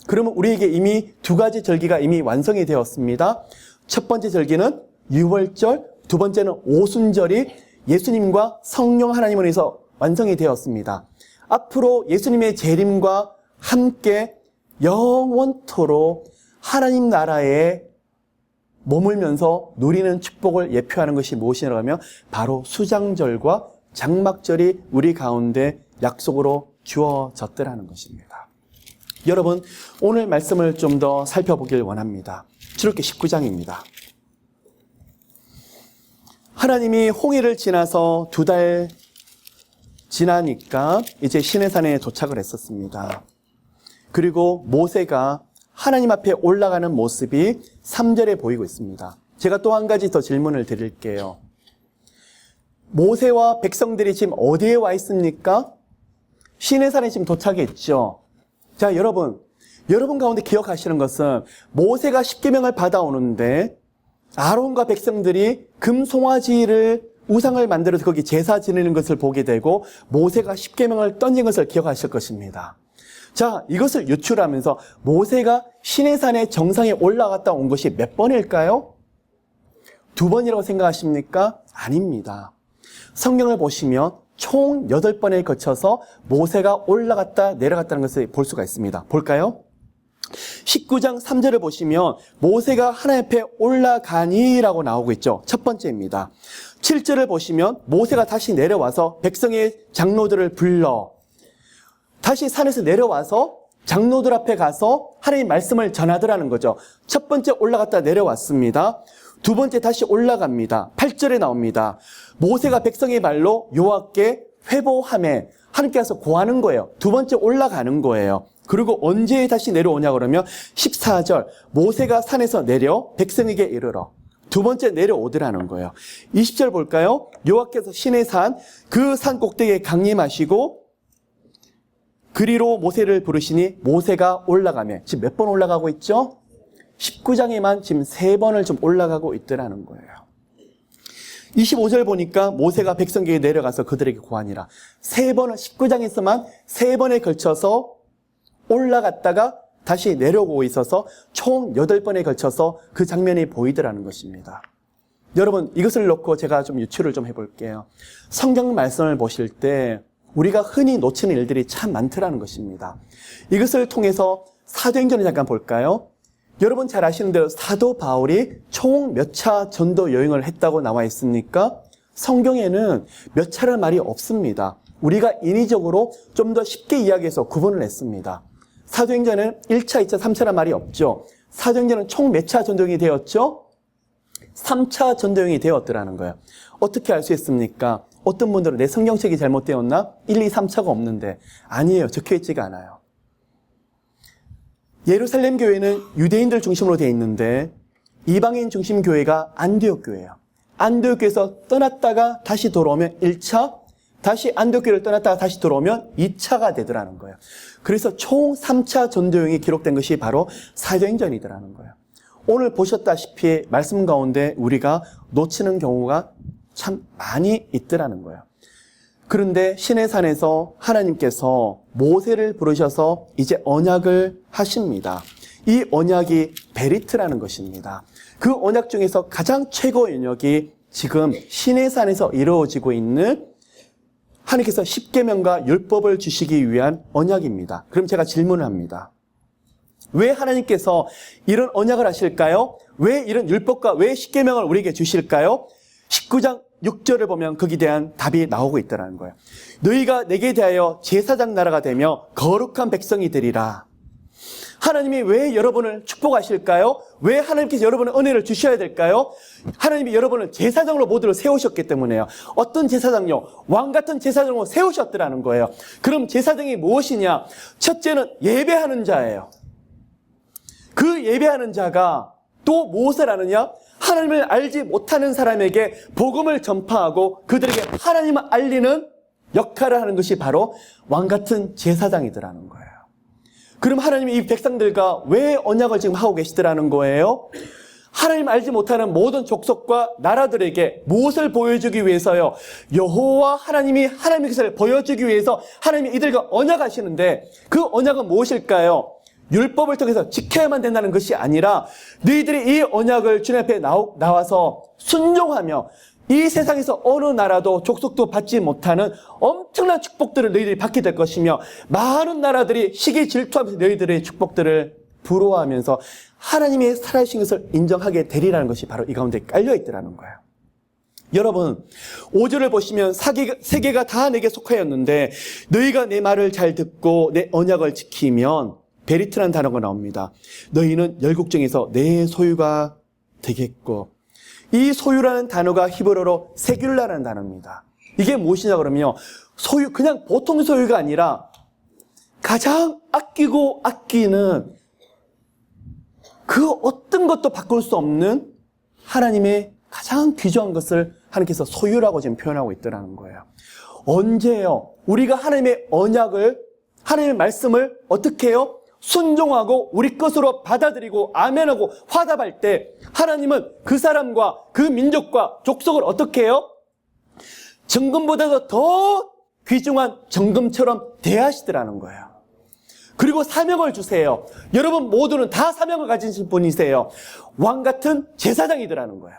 그러면 우리에게 이미 두 가지 절기가 이미 완성이 되었습니다. 첫 번째 절기는 유월절, 두 번째는 오순절이 예수님과 성령 하나님을 위해서 완성이 되었습니다. 앞으로 예수님의 재림과 함께 영원토록 하나님 나라에 머물면서 누리는 축복을 예표하는 것이 무엇이냐고 하면 바로 수장절과 장막절이 우리 가운데 약속으로 주어졌더라는 것입니다. 여러분, 오늘 말씀을 좀 더 살펴보길 원합니다. 출애굽기 19장입니다. 하나님이 홍해를 지나서 2달 지나니까 이제 시내산에 도착을 했었습니다. 그리고 모세가 하나님 앞에 올라가는 모습이 3절에 보이고 있습니다. 제가 또 한 가지 더 질문을 드릴게요. 모세와 백성들이 지금 어디에 와 있습니까? 시내산에 지금 도착했죠. 자, 여러분 가운데 기억하시는 것은 모세가 십계명을 받아오는데 아론과 백성들이 금송아지를 우상을 만들어서 거기 제사 지내는 것을 보게 되고 모세가 십계명을 던진 것을 기억하실 것입니다. 자, 이것을 유출하면서 모세가 시내산의 정상에 올라갔다 온 것이 몇 번일까요? 2번이라고 생각하십니까? 아닙니다. 성경을 보시면 총 8번에 거쳐서 모세가 올라갔다 내려갔다는 것을 볼 수가 있습니다. 볼까요? 19장 3절을 보시면 모세가 하나님 앞에 올라가니라고 나오고 있죠. 첫 번째입니다. 7절을 보시면 모세가 다시 내려와서 백성의 장로들을 불러 다시 산에서 내려와서 장로들 앞에 가서 하나님의 말씀을 전하더라는 거죠. 첫 번째 올라갔다 내려왔습니다. 두 번째 다시 올라갑니다. 8절에 나옵니다. 모세가 백성의 말로 여호와께 회복하매 하나님께서 고하는 거예요. 두 번째 올라가는 거예요. 그리고 언제 다시 내려오냐 그러면 14절 모세가 산에서 내려 백성에게 이르러 두 번째 내려오더라는 거예요. 20절 볼까요? 여호와께서 시내산 그 산 꼭대기에 강림하시고 그리로 모세를 부르시니 모세가 올라가며 지금 몇 번 올라가고 있죠? 19장에만 지금 3번을 좀 올라가고 있더라는 거예요. 25절 보니까 모세가 백성에게 내려가서 그들에게 고하니라. 3번을 19장에서만 3번에 걸쳐서 올라갔다가 다시 내려오고 있어서 총 8번에 걸쳐서 그 장면이 보이더라는 것입니다. 여러분, 이것을 놓고 제가 좀 유추를 좀 해볼게요. 성경 말씀을 보실 때 우리가 흔히 놓치는 일들이 참 많더라는 것입니다. 이것을 통해서 사도행전을 잠깐 볼까요? 여러분 잘 아시는 대로 사도 바울이 총 몇 차 전도 여행을 했다고 나와 있습니까? 성경에는 몇 차라는 말이 없습니다. 우리가 인위적으로 좀 더 쉽게 이야기해서 구분을 했습니다. 사도행전은 1차, 2차, 3차라는 말이 없죠. 사도행전은 총 몇 차 전도여행이 되었죠? 3차 전도여행이 되었더라는 거예요. 어떻게 알 수 있습니까? 어떤 분들은 내 성경책이 잘못되었나? 1, 2, 3차가 없는데 아니에요. 적혀있지가 않아요. 예루살렘 교회는 유대인들 중심으로 되어 있는데 이방인 중심 교회가 안디옥 교회예요. 안디옥 교회에서 떠났다가 다시 돌아오면 1차, 다시 안디옥 교회를 떠났다가 다시 돌아오면 2차가 되더라는 거예요. 그래서 총 3차 전도여행이 기록된 것이 바로 사도행전이더라는 거예요. 오늘 보셨다시피 말씀 가운데 우리가 놓치는 경우가 참 많이 있더라는 거예요. 그런데 시내산에서 하나님께서 모세를 부르셔서 이제 언약을 하십니다. 이 언약이 베리트라는 것입니다. 그 언약 중에서 가장 최고의 언약이 지금 시내산에서 이루어지고 있는 하나님께서 십계명과 율법을 주시기 위한 언약입니다. 그럼 제가 질문을 합니다. 왜 하나님께서 이런 언약을 하실까요? 왜 이런 율법과 왜 십계명을 우리에게 주실까요? 19장 6절을 보면 거기에 대한 답이 나오고 있다는 거예요. 너희가 내게 대하여 제사장 나라가 되며 거룩한 백성이 되리라. 하나님이 왜 여러분을 축복하실까요? 왜 하나님께서 여러분의 은혜를 주셔야 될까요? 하나님이 여러분을 제사장으로 모두를 세우셨기 때문에요. 어떤 제사장요? 왕 같은 제사장으로 세우셨더라는 거예요. 그럼 제사장이 무엇이냐? 첫째는 예배하는 자예요. 그 예배하는 자가 또 무엇을 하느냐? 하나님을 알지 못하는 사람에게 복음을 전파하고 그들에게 하나님을 알리는 역할을 하는 것이 바로 왕 같은 제사장이더라는 거예요. 그럼 하나님이 이 백성들과 왜 언약을 지금 하고 계시더라는 거예요? 하나님 알지 못하는 모든 족속과 나라들에게 무엇을 보여주기 위해서요? 여호와 하나님이 하나님의 것을 보여주기 위해서 하나님이 이들과 언약하시는데 그 언약은 무엇일까요? 율법을 통해서 지켜야만 된다는 것이 아니라 너희들이 이 언약을 주님 앞에 나와서 순종하며 이 세상에서 어느 나라도 족속도 받지 못하는 엄청난 축복들을 너희들이 받게 될 것이며 많은 나라들이 시기 질투하면서 너희들의 축복들을 부러워하면서 하나님의 살아계신 것을 인정하게 되리라는 것이 바로 이 가운데 깔려있더라는 거예요. 여러분 5절을 보시면 세계가 다 내게 속하였는데 너희가 내 말을 잘 듣고 내 언약을 지키면 베리트라는 단어가 나옵니다. 너희는 열국 중에서 내 소유가 되겠고 이 소유라는 단어가 히브리어로 세귤라라는 단어입니다. 이게 무엇이냐 그러면 소유 그냥 보통 소유가 아니라 가장 아끼고 아끼는 그 어떤 것도 바꿀 수 없는 하나님의 가장 귀중한 것을 하나님께서 소유라고 지금 표현하고 있더라는 거예요. 언제요? 우리가 하나님의 언약을 하나님의 말씀을 어떻게 해요? 순종하고 우리 것으로 받아들이고 아멘하고 화답할 때 하나님은 그 사람과 그 민족과 족속을 어떻게 해요? 정금보다도 더 귀중한 정금처럼 대하시더라는 거예요. 그리고 사명을 주세요. 여러분 모두는 다 사명을 가진 분이세요. 왕 같은 제사장이더라는 거예요.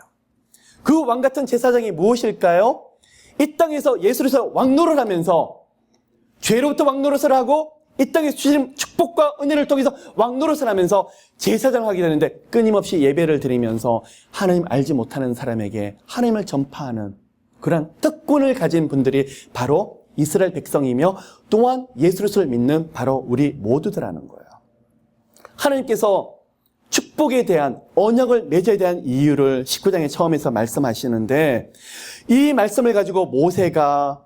그 왕 같은 제사장이 무엇일까요? 이 땅에서 예수로서 왕노릇을 하면서 죄로부터 왕노릇을 하고 이 땅에 주신 축복과 은혜를 통해서 왕노릇을 하면서 제사장을 하게 되는데 끊임없이 예배를 드리면서 하나님 알지 못하는 사람에게 하나님을 전파하는 그런 특권을 가진 분들이 바로 이스라엘 백성이며 또한 예수 그리스도를 믿는 바로 우리 모두들라는 거예요. 하나님께서 축복에 대한 언약을 맺어야 대한 이유를 19장의 처음에서 말씀하시는데 이 말씀을 가지고 모세가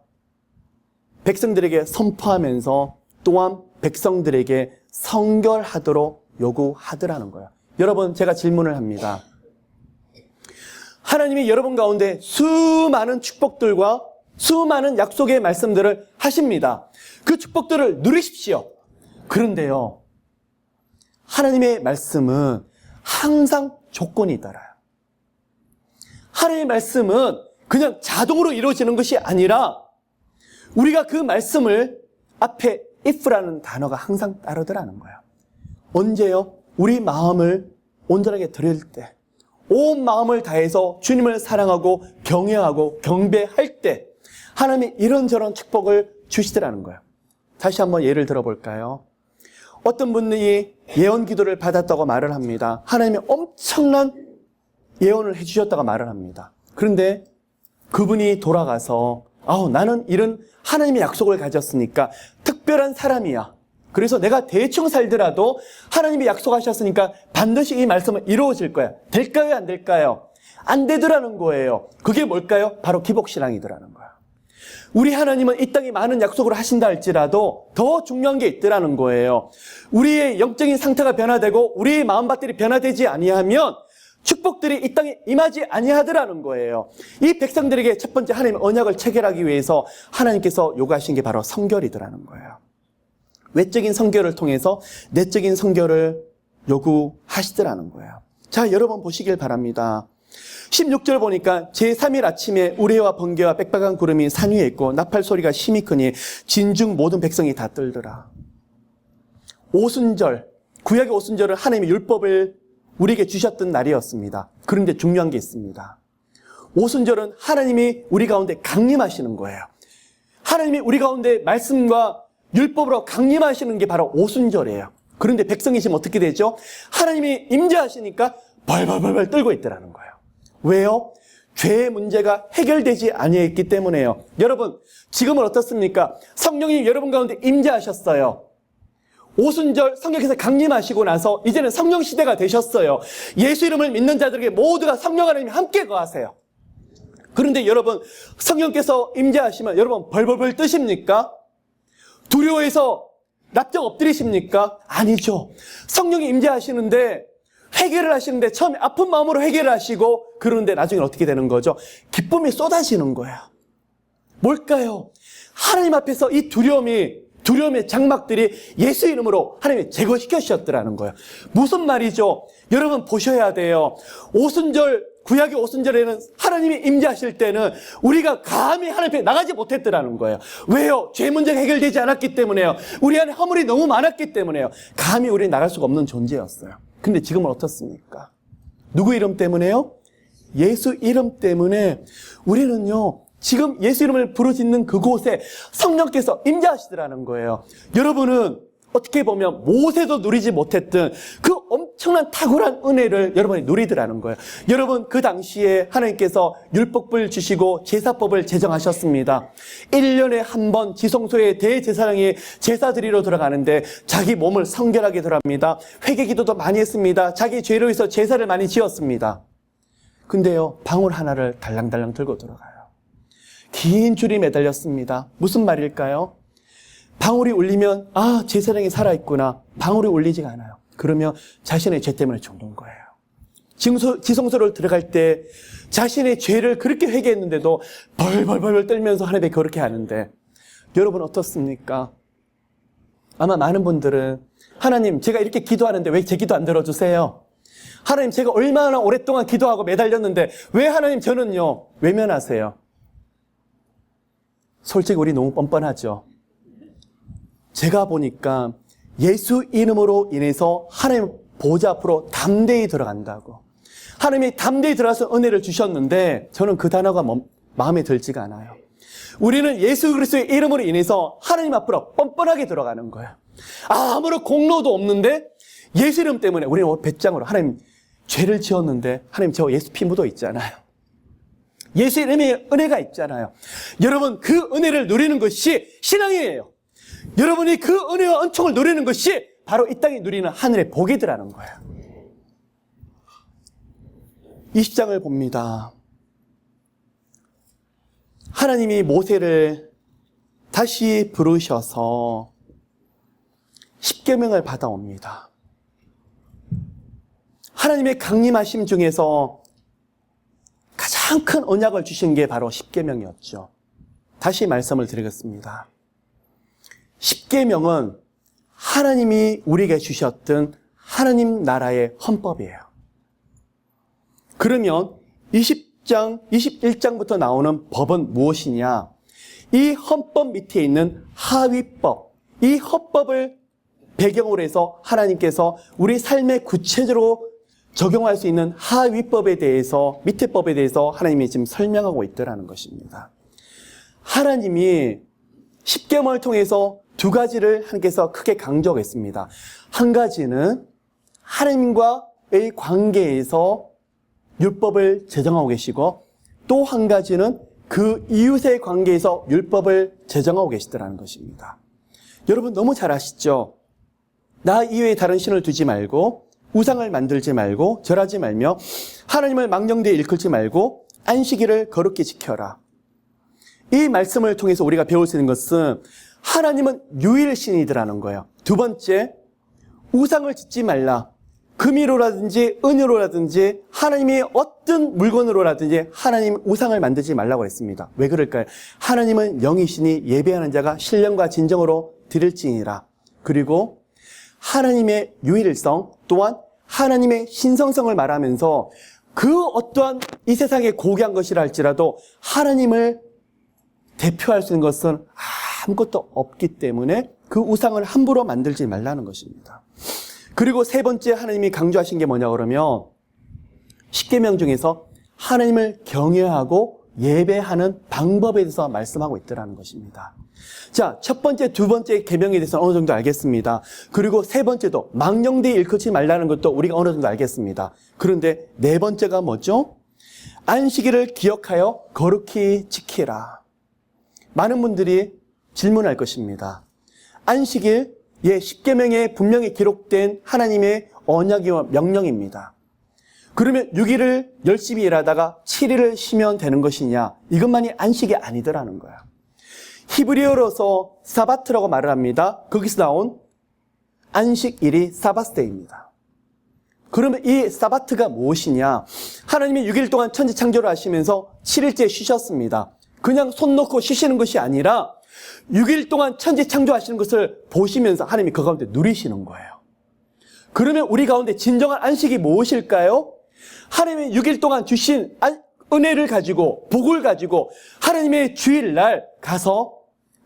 백성들에게 선포하면서 또한 백성들에게 성결하도록 요구하더라는 거예요. 여러분, 제가 질문을 합니다. 하나님이 여러분 가운데 수많은 축복들과 수많은 약속의 말씀들을 하십니다. 그 축복들을 누리십시오. 그런데요, 하나님의 말씀은 항상 조건이 따라요. 하나님의 말씀은 그냥 자동으로 이루어지는 것이 아니라 우리가 그 말씀을 앞에 if라는 단어가 항상 따르더라는 거예요. 언제요? 우리 마음을 온전하게 드릴 때, 온 마음을 다해서 주님을 사랑하고 경외하고 경배할 때 하나님이 이런저런 축복을 주시더라는 거예요. 다시 한번 예를 들어볼까요? 어떤 분이 예언 기도를 받았다고 말을 합니다. 하나님이 엄청난 예언을 해주셨다고 말을 합니다. 그런데 그분이 돌아가서 나는 이런 하나님의 약속을 가졌으니까 특별한 사람이야. 그래서 내가 대충 살더라도 하나님이 약속하셨으니까 반드시 이 말씀은 이루어질 거야. 될까요? 안 될까요? 안 되더라는 거예요. 그게 뭘까요? 바로 기복신앙이더라는 거야. 우리 하나님은 이 땅에 많은 약속을 하신다 할지라도 더 중요한 게 있더라는 거예요. 우리의 영적인 상태가 변화되고 우리의 마음밭들이 변화되지 아니하면 축복들이 이 땅에 임하지 아니하더라는 거예요. 이 백성들에게 첫 번째 하나님의 언약을 체결하기 위해서 하나님께서 요구하신 게 바로 성결이더라는 거예요. 외적인 성결을 통해서 내적인 성결을 요구하시더라는 거예요. 자, 여러분 보시길 바랍니다. 16절 보니까 제3일 아침에 우레와 번개와 빽빽한 구름이 산 위에 있고 나팔 소리가 심히 크니 진중 모든 백성이 다 떨더라. 오순절, 구약의 오순절은 하나님의 율법을 우리에게 주셨던 날이었습니다. 그런데 중요한 게 있습니다. 오순절은 하나님이 우리 가운데 강림하시는 거예요. 하나님이 우리 가운데 말씀과 율법으로 강림하시는 게 바로 오순절이에요. 그런데 백성이 지금 어떻게 되죠? 하나님이 임재하시니까 벌벌벌 떨고 있더라는 거예요. 왜요? 죄의 문제가 해결되지 아니했기 때문에요. 여러분, 지금은 어떻습니까? 성령이 여러분 가운데 임재하셨어요. 오순절 성령께서 강림하시고 나서 이제는 성령 시대가 되셨어요. 예수 이름을 믿는 자들에게 모두가 성령 하나님이 함께 거하세요. 그런데 여러분, 성령께서 임재하시면 여러분 벌벌벌 뜨십니까? 두려워해서 납작 엎드리십니까? 아니죠. 성령이 임재하시는데 회개를 하시는데 처음에 아픈 마음으로 회개를 하시고 그러는데 나중에 어떻게 되는 거죠? 기쁨이 쏟아지는 거야. 뭘까요? 하나님 앞에서 이 두려움의 장막들이 예수 이름으로 하나님이 제거시켜 주셨더라는 거예요. 무슨 말이죠? 여러분 보셔야 돼요. 오순절, 구약의 오순절에는 하나님이 임재하실 때는 우리가 감히 하나님 앞에 나가지 못했더라는 거예요. 왜요? 죄 문제가 해결되지 않았기 때문에요. 우리 안에 허물이 너무 많았기 때문에요. 감히 우리 나갈 수가 없는 존재였어요. 근데 지금은 어떻습니까? 누구 이름 때문에요? 예수 이름 때문에 우리는요, 지금 예수 이름을 부르짖는 그곳에 성령께서 임재하시더라는 거예요. 여러분은 어떻게 보면 모세도 누리지 못했던 그 엄청난 탁월한 은혜를 여러분이 누리더라는 거예요. 여러분, 그 당시에 하나님께서 율법을 주시고 제사법을 제정하셨습니다. 1년에 한 번 지성소에 대제사장이 제사 드리러 들어가는데 자기 몸을 성결하게 들어갑니다. 회개기도도 많이 했습니다. 자기 죄로 해서 제사를 많이 지었습니다. 근데요, 방울 하나를 달랑달랑 들고 들어가요. 긴 줄이 매달렸습니다. 무슨 말일까요? 방울이 울리면 제사장이 살아있구나. 방울이 울리지가 않아요. 그러면 자신의 죄 때문에 죽는 거예요. 지성소를 들어갈 때 자신의 죄를 그렇게 회개했는데도 벌벌벌 떨면서 하나님께 그렇게 하는데 여러분 어떻습니까? 아마 많은 분들은 하나님, 제가 이렇게 기도하는데 왜 제 기도 안 들어주세요? 하나님, 제가 얼마나 오랫동안 기도하고 매달렸는데 왜 하나님 저는요 외면하세요? 솔직히 우리 너무 뻔뻔하죠. 제가 보니까 예수 이름으로 인해서 하나님 보좌 앞으로 담대히 들어간다고. 하나님이 담대히 들어가서 은혜를 주셨는데 저는 그 단어가 마음에 들지가 않아요. 우리는 예수 그리스도의 이름으로 인해서 하나님 앞으로 뻔뻔하게 들어가는 거예요. 아무런 공로도 없는데 예수 이름 때문에 우리는 배짱으로 하나님 죄를 지었는데 하나님 저 예수 피 묻어 있잖아요. 예수 이름의 은혜가 있잖아요. 여러분, 그 은혜를 누리는 것이 신앙이에요. 여러분이 그 은혜와 은총을 누리는 것이 바로 이 땅에 누리는 하늘의 복이더라는 거예요. 20장을 봅니다. 하나님이 모세를 다시 부르셔서 십계명을 받아옵니다. 하나님의 강림하심 중에서 가장 큰 언약을 주신 게 바로 십계명이었죠. 다시 말씀을 드리겠습니다. 십계명은 하나님이 우리에게 주셨던 하나님 나라의 헌법이에요. 그러면 20장, 21장부터 나오는 법은 무엇이냐? 이 헌법 밑에 있는 하위법, 이 헌법을 배경으로 해서 하나님께서 우리 삶에 구체적으로 적용할 수 있는 하위법에 대해서, 밑에 법에 대해서 하나님이 지금 설명하고 있더라는 것입니다. 하나님이 십계명을 통해서 두 가지를 하나님께서 크게 강조했습니다. 한 가지는 하나님과의 관계에서 율법을 제정하고 계시고, 또 한 가지는 그 이웃의 관계에서 율법을 제정하고 계시더라는 것입니다. 여러분 너무 잘 아시죠? 나 이외에 다른 신을 두지 말고, 우상을 만들지 말고, 절하지 말며, 하나님을 망령되이 일컬지 말고 안식일을 거룩히 지켜라. 이 말씀을 통해서 우리가 배울 수 있는 것은 하나님은 유일신이더라는 거예요. 두 번째, 우상을 짓지 말라. 금이로라든지 은으로라든지 하나님이 어떤 물건으로라든지 하나님 우상을 만들지 말라고 했습니다. 왜 그럴까요? 하나님은 영이시니 예배하는 자가 신령과 진정으로 드릴지니라. 그리고 하나님의 유일성 또한 하나님의 신성성을 말하면서 그 어떠한 이 세상에 고귀한 것이라 할지라도 하나님을 대표할 수 있는 것은 아무것도 없기 때문에 그 우상을 함부로 만들지 말라는 것입니다. 그리고 세 번째 하나님이 강조하신 게 뭐냐 그러면 십계명 중에서 하나님을 경외하고 예배하는 방법에 대해서 말씀하고 있더라는 것입니다. 자, 첫 번째, 두 번째 계명에 대해서는 어느 정도 알겠습니다. 그리고 세 번째도 망령되이 일컫지 말라는 것도 우리가 어느 정도 알겠습니다. 그런데 네 번째가 뭐죠? 안식일을 기억하여 거룩히 지키라. 많은 분들이 질문할 것입니다. 안식일, 십계명에 분명히 기록된 하나님의 언약이와 명령입니다. 그러면 6일을 열심히 일하다가 7일을 쉬면 되는 것이냐? 이것만이 안식이 아니더라는 거야. 히브리어로서 사바트라고 말을 합니다. 거기서 나온 안식일이 사바스데이입니다. 그러면 이 사바트가 무엇이냐? 하나님이 6일 동안 천지 창조를 하시면서 7일째 쉬셨습니다. 그냥 손 놓고 쉬시는 것이 아니라 6일 동안 천지 창조하시는 것을 보시면서 하나님이 그 가운데 누리시는 거예요. 그러면 우리 가운데 진정한 안식이 무엇일까요? 하나님이 6일 동안 주신 은혜를 가지고 복을 가지고 하나님의 주일날 가서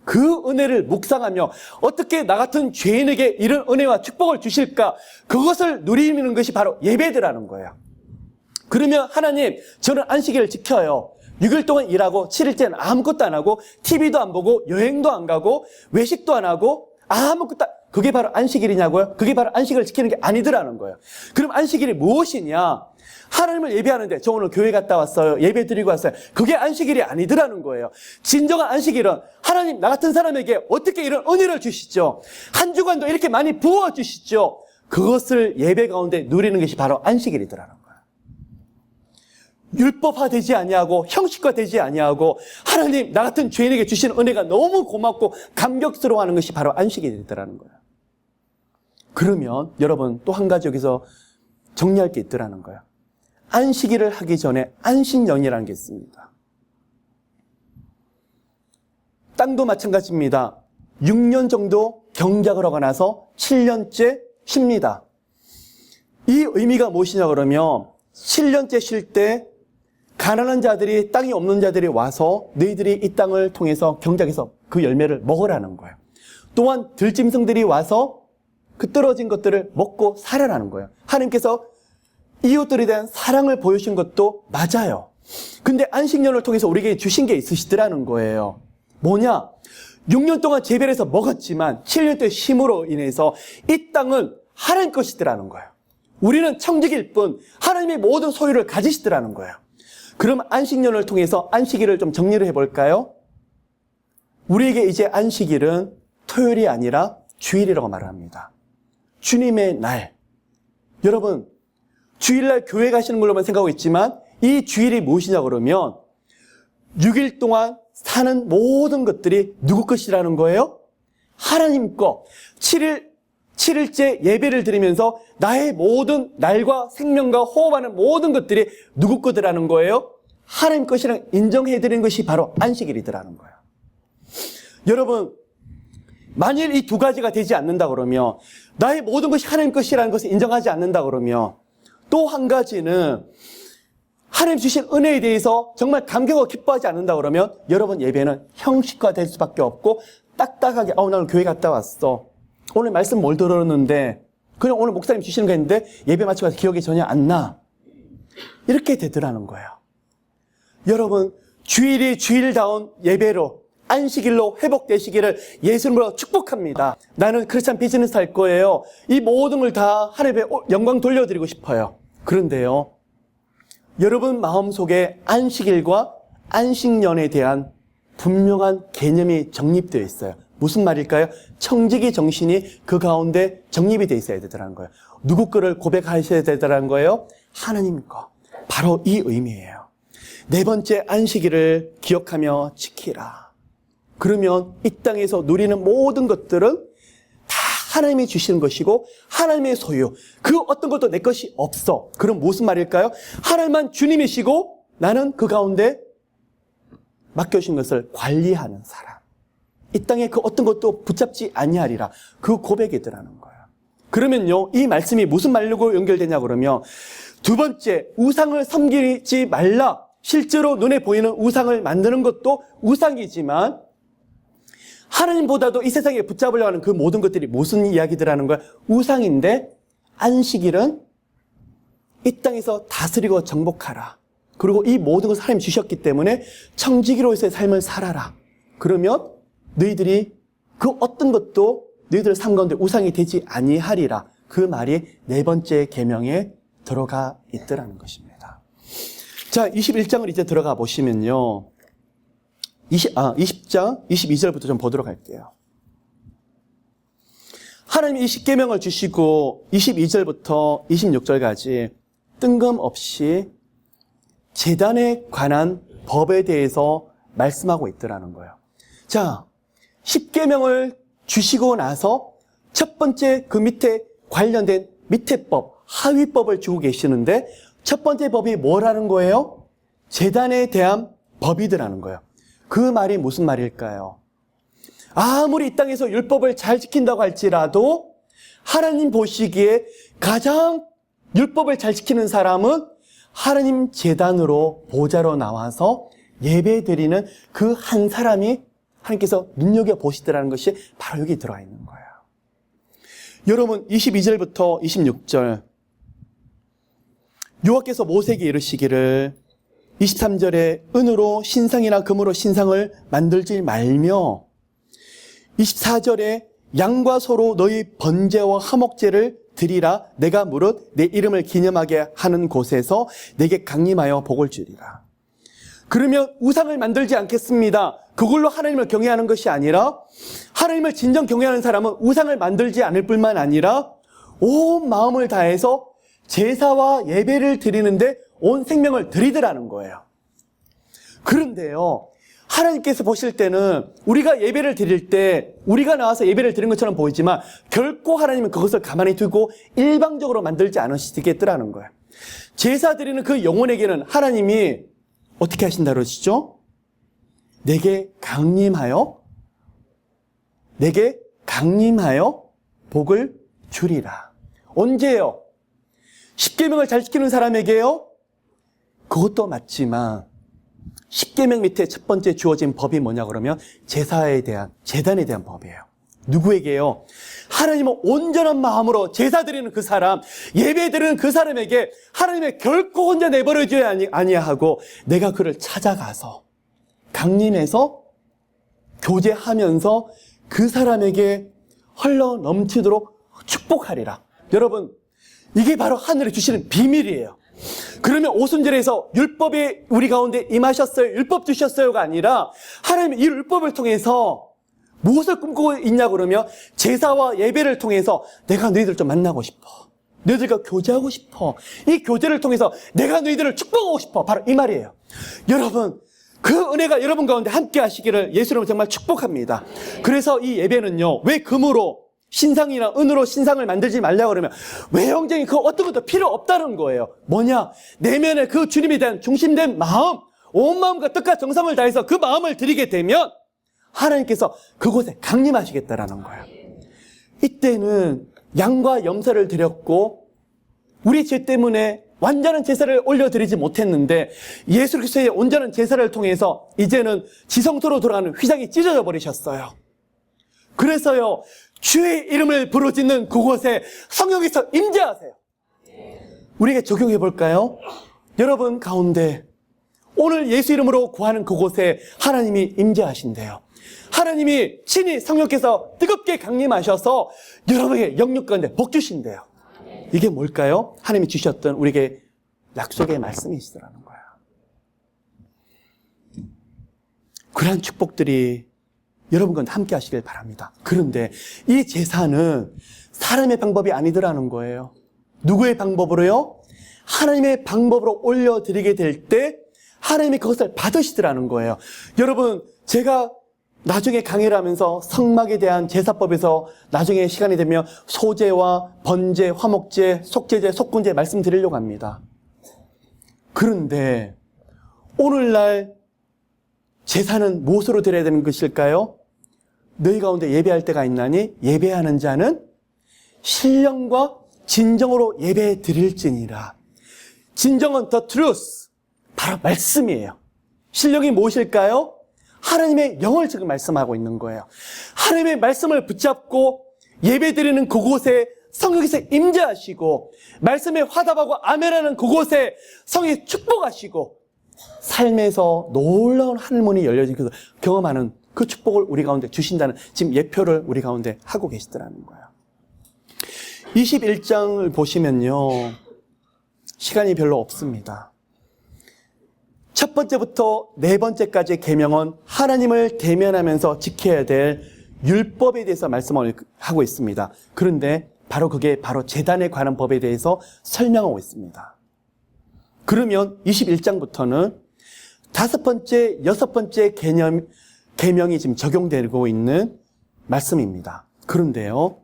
그 은혜를 묵상하며 어떻게 나 같은 죄인에게 이런 은혜와 축복을 주실까? 그것을 누리는 것이 바로 예배드라는 거예요. 그러면 하나님, 저는 안식일을 지켜요. 6일 동안 일하고 7일째는 아무것도 안 하고 TV도 안 보고 여행도 안 가고 외식도 안 하고 아무것도 그게 바로 안식일이냐고요? 그게 바로 안식일을 지키는 게 아니더라는 거예요. 그럼 안식일이 무엇이냐? 하나님을 예배하는데 저 오늘 교회 갔다 왔어요. 예배 드리고 왔어요. 그게 안식일이 아니더라는 거예요. 진정한 안식일은 하나님 나 같은 사람에게 어떻게 이런 은혜를 주시죠? 한 주간도 이렇게 많이 부어주시죠? 그것을 예배 가운데 누리는 것이 바로 안식일이더라는 거예요. 율법화되지 아니하고 형식화되지 아니하고 하나님 나 같은 죄인에게 주신 은혜가 너무 고맙고 감격스러워하는 것이 바로 안식일이더라는 거예요. 그러면 여러분 또 한 가지 여기서 정리할 게 있더라는 거예요. 안식일을 하기 전에 안식년이라는 게 있습니다. 땅도 마찬가지입니다. 6년 정도 경작을 하고 나서 7년째 쉽니다. 이 의미가 무엇이냐 그러면 7년째 쉴 때 가난한 자들이 땅이 없는 자들이 와서 너희들이 이 땅을 통해서 경작해서 그 열매를 먹으라는 거예요. 또한 들짐승들이 와서 그 떨어진 것들을 먹고 살아라는 거예요. 하나님께서 이웃들에 대한 사랑을 보여주신 것도 맞아요. 근데 안식년을 통해서 우리에게 주신 게 있으시더라는 거예요. 뭐냐? 6년 동안 재배해서 먹었지만 7년째 쉼으로 인해서 이 땅은 하나님 것이더라는 거예요. 우리는 청직일 뿐 하나님의 모든 소유를 가지시더라는 거예요. 그럼 안식년을 통해서 안식일을 좀 정리를 해볼까요? 우리에게 이제 안식일은 토요일이 아니라 주일이라고 말을 합니다. 주님의 날. 여러분 주일날 교회 가시는 걸로만 생각하고 있지만 이 주일이 무엇이냐 그러면 6일 동안 사는 모든 것들이 누구 것이라는 거예요? 하나님 거. 7일 7일째 예배를 드리면서 나의 모든 날과 생명과 호흡하는 모든 것들이 누구 거더라는 거예요? 하나님 것이랑 인정해드리는 것이 바로 안식일이더라는 거예요. 여러분, 만일 이 두 가지가 되지 않는다 그러면, 나의 모든 것이 하나님 것이라는 것을 인정하지 않는다 그러면, 또 한 가지는 하나님 주신 은혜에 대해서 정말 감격하고 기뻐하지 않는다 그러면 여러분 예배는 형식화될 수밖에 없고 딱딱하게 나는 교회 갔다 왔어. 오늘 말씀 뭘 들었는데 그냥 오늘 목사님 주시는 거 있는데 예배 마치고 와서 기억이 전혀 안 나. 이렇게 되더라는 거예요. 여러분 주일이 주일다운 예배로 안식일로 회복되시기를 예수님으로 축복합니다. 나는 크리스찬 비즈니스 할 거예요. 이 모든 걸 다 하나님의 영광 돌려드리고 싶어요. 그런데요. 여러분 마음속에 안식일과 안식년에 대한 분명한 개념이 정립되어 있어요. 무슨 말일까요? 청지기 정신이 그 가운데 정립이 되어 있어야 되더라는 거예요. 누구 거를 고백하셔야 되더라는 거예요? 하나님 거. 바로 이 의미예요. 네 번째 안식일을 기억하며 지키라. 그러면 이 땅에서 누리는 모든 것들은 다 하나님이 주시는 것이고 하나님의 소유, 그 어떤 것도 내 것이 없어. 그럼 무슨 말일까요? 하나님만 주님이시고 나는 그 가운데 맡겨주신 것을 관리하는 사람. 이 땅에 그 어떤 것도 붙잡지 아니하리라. 그 고백이더라는 거예요. 그러면요, 이 말씀이 무슨 말로 연결되냐 그러면 두 번째, 우상을 섬기지 말라. 실제로 눈에 보이는 우상을 만드는 것도 우상이지만 하나님보다도 이 세상에 붙잡으려고 하는 그 모든 것들이 무슨 이야기들하는 거야? 우상인데 안식일은 이 땅에서 다스리고 정복하라. 그리고 이 모든 것을 하나님 주셨기 때문에 청지기로서의 삶을 살아라. 그러면 너희들이 그 어떤 것도 너희들 삶 가운데 우상이 되지 아니하리라. 그 말이 네 번째 계명에 들어가 있더라는 것입니다. 자, 21장을 이제 들어가 보시면요. 20장 22절부터 좀 보도록 할게요. 하나님이 이 십계명을 주시고 22절부터 26절까지 뜬금없이 제단에 관한 법에 대해서 말씀하고 있더라는 거예요. 자, 십계명을 주시고 나서 첫 번째 그 밑에 관련된 밑에 법, 하위법을 주고 계시는데 첫 번째 법이 뭐라는 거예요? 제단에 대한 법이더라는 거예요. 그 말이 무슨 말일까요? 아무리 이 땅에서 율법을 잘 지킨다고 할지라도 하나님 보시기에 가장 율법을 잘 지키는 사람은 하나님 제단으로 보좌로 나와서 예배드리는 그 한 사람이 하나님께서 눈여겨보시더라는 것이 바로 여기 들어가 있는 거예요. 여러분 22절부터 26절 여호와께서 모세에게 이르시기를 23절에 은으로 신상이나 금으로 신상을 만들지 말며 24절에 양과 소로 너희 번제와 화목제를 드리라. 내가 무릇 내 이름을 기념하게 하는 곳에서 내게 강림하여 복을 주리라. 그러면 우상을 만들지 않겠습니다. 그걸로 하나님을 경외하는 것이 아니라 하나님을 진정 경외하는 사람은 우상을 만들지 않을 뿐만 아니라 온 마음을 다해서 제사와 예배를 드리는데 온 생명을 드리더라는 거예요. 그런데요, 하나님께서 보실 때는 우리가 예배를 드릴 때 우리가 나와서 예배를 드리는 것처럼 보이지만 결코 하나님은 그것을 가만히 두고 일방적으로 만들지 않으시겠더라는 거예요. 제사 드리는 그 영혼에게는 하나님이 어떻게 하신다 그러시죠? 내게 강림하여 복을 주리라. 언제요? 십계명을 잘 지키는 사람에게요? 그것도 맞지만 십계명 밑에 첫 번째 주어진 법이 뭐냐 그러면 제단에 대한 법이에요. 누구에게요? 하나님은 온전한 마음으로 제사 드리는 그 사람, 예배 드리는 그 사람에게 하나님의 결코 혼자 내버려줘야 아니하고 내가 그를 찾아가서 강림해서 교제하면서 그 사람에게 흘러 넘치도록 축복하리라. 여러분, 이게 바로 하늘이 주시는 비밀이에요. 그러면 오순절에서 율법이 우리 가운데 임하셨어요, 율법 주셨어요가 아니라 하나님이 이 율법을 통해서 무엇을 꿈꾸고 있냐 그러면 제사와 예배를 통해서 내가 너희들을 좀 만나고 싶어, 너희들과 교제하고 싶어, 이 교제를 통해서 내가 너희들을 축복하고 싶어, 바로 이 말이에요. 여러분, 그 은혜가 여러분 가운데 함께 하시기를 예수님은 정말 축복합니다. 그래서 이 예배는요, 왜 금으로 신상이나 은으로 신상을 만들지 말라고 그러면 외형적인 그 어떤 것도 필요 없다는 거예요. 뭐냐? 내면에 그 주님에 대한 중심된 마음, 온 마음과 뜻과 정성을 다해서 그 마음을 드리게 되면 하나님께서 그곳에 강림하시겠다라는 거예요. 이때는 양과 염소를 드렸고 우리 죄 때문에 완전한 제사를 올려드리지 못했는데 예수 그리스도의 온전한 제사를 통해서 이제는 지성소로 돌아가는 휘장이 찢어져 버리셨어요. 그래서요, 주의 이름을 부르짖는 그곳에 성령께서 임재하세요. 우리에게 적용해 볼까요? 여러분 가운데 오늘 예수 이름으로 구하는 그곳에 하나님이 임재하신대요. 하나님이 친히 성령께서 뜨겁게 강림하셔서 여러분에게 영육 가운데 복 주신대요. 이게 뭘까요? 하나님이 주셨던 우리에게 약속의 말씀이시더라는 거예요. 그러한 축복들이 여러분과 함께 하시길 바랍니다. 그런데 이 제사는 사람의 방법이 아니더라는 거예요. 누구의 방법으로요? 하나님의 방법으로 올려드리게 될 때 하나님이 그것을 받으시더라는 거예요. 여러분, 제가 나중에 강의를 하면서 성막에 대한 제사법에서 나중에 시간이 되면 소제와 번제, 화목제, 속제제, 속군제 말씀드리려고 합니다. 그런데 오늘날 제사는 무엇으로 드려야 되는 것일까요? 너희 가운데 예배할 때가 있나니 예배하는 자는 신령과 진정으로 예배 드릴지니라. 진정은 the truth, 바로 말씀이에요. 신령이 무엇일까요? 하나님의 영을 지금 말씀하고 있는 거예요. 하나님의 말씀을 붙잡고 예배드리는 그곳에 성령께서 임재하시고 말씀에 화답하고 아멘하는 그곳에 성령이 축복하시고 삶에서 놀라운 하늘문이 열려진 것을 경험하는 그 축복을 우리 가운데 주신다는 지금 예표를 우리 가운데 하고 계시더라는 거예요. 21장을 보시면요, 시간이 별로 없습니다. 첫 번째부터 네 번째까지의 계명은 하나님을 대면하면서 지켜야 될 율법에 대해서 말씀을 하고 있습니다. 그런데 바로 그게 바로 제단에 관한 법에 대해서 설명하고 있습니다. 그러면 21장부터는 다섯 번째, 여섯 번째 계명이 지금 적용되고 있는 말씀입니다. 그런데요,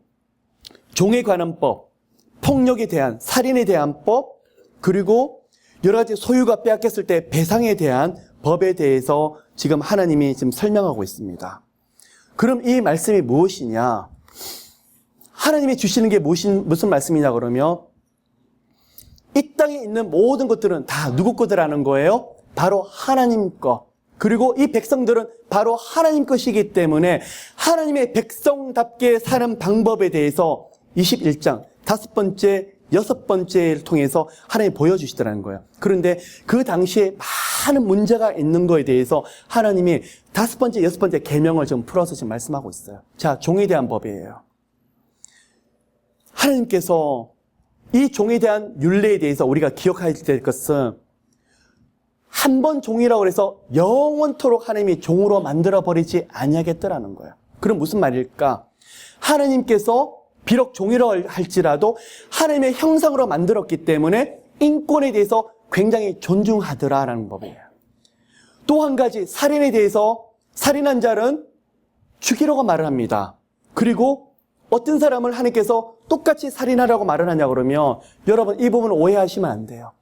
종에 관한 법, 폭력에 대한, 살인에 대한 법, 그리고 여러 가지 소유가 빼앗겼을 때 배상에 대한 법에 대해서 지금 하나님이 지금 설명하고 있습니다. 그럼 이 말씀이 무엇이냐? 하나님이 주시는 게 무슨 말씀이냐 그러면 이 땅에 있는 모든 것들은 다 누구 거더라는 거예요? 바로 하나님 것. 그리고 이 백성들은 바로 하나님 것이기 때문에 하나님의 백성답게 사는 방법에 대해서 21장 다섯 번째, 여섯 번째를 통해서 하나님이 보여주시더라는 거예요. 그런데 그 당시에 많은 문제가 있는 거에 대해서 하나님이 다섯 번째, 여섯 번째 계명을 좀 풀어서 지금 말씀하고 있어요. 자, 종에 대한 법이에요. 하나님께서 이 종에 대한 율례에 대해서 우리가 기억해야 될 것은 한 번 종이라고 해서 영원토록 하나님이 종으로 만들어버리지 아니하겠더라는 거예요. 그럼 무슨 말일까? 하나님께서 비록 종이라고 할지라도 하나님의 형상으로 만들었기 때문에 인권에 대해서 굉장히 존중하더라라는 법이에요. 또 한 가지, 살인에 대해서 살인한 자는 죽이라고 말을 합니다. 그리고 어떤 사람을 하나님께서 똑같이 살인하라고 말을 하냐 그러면 여러분 이 부분을 오해하시면 안 돼요.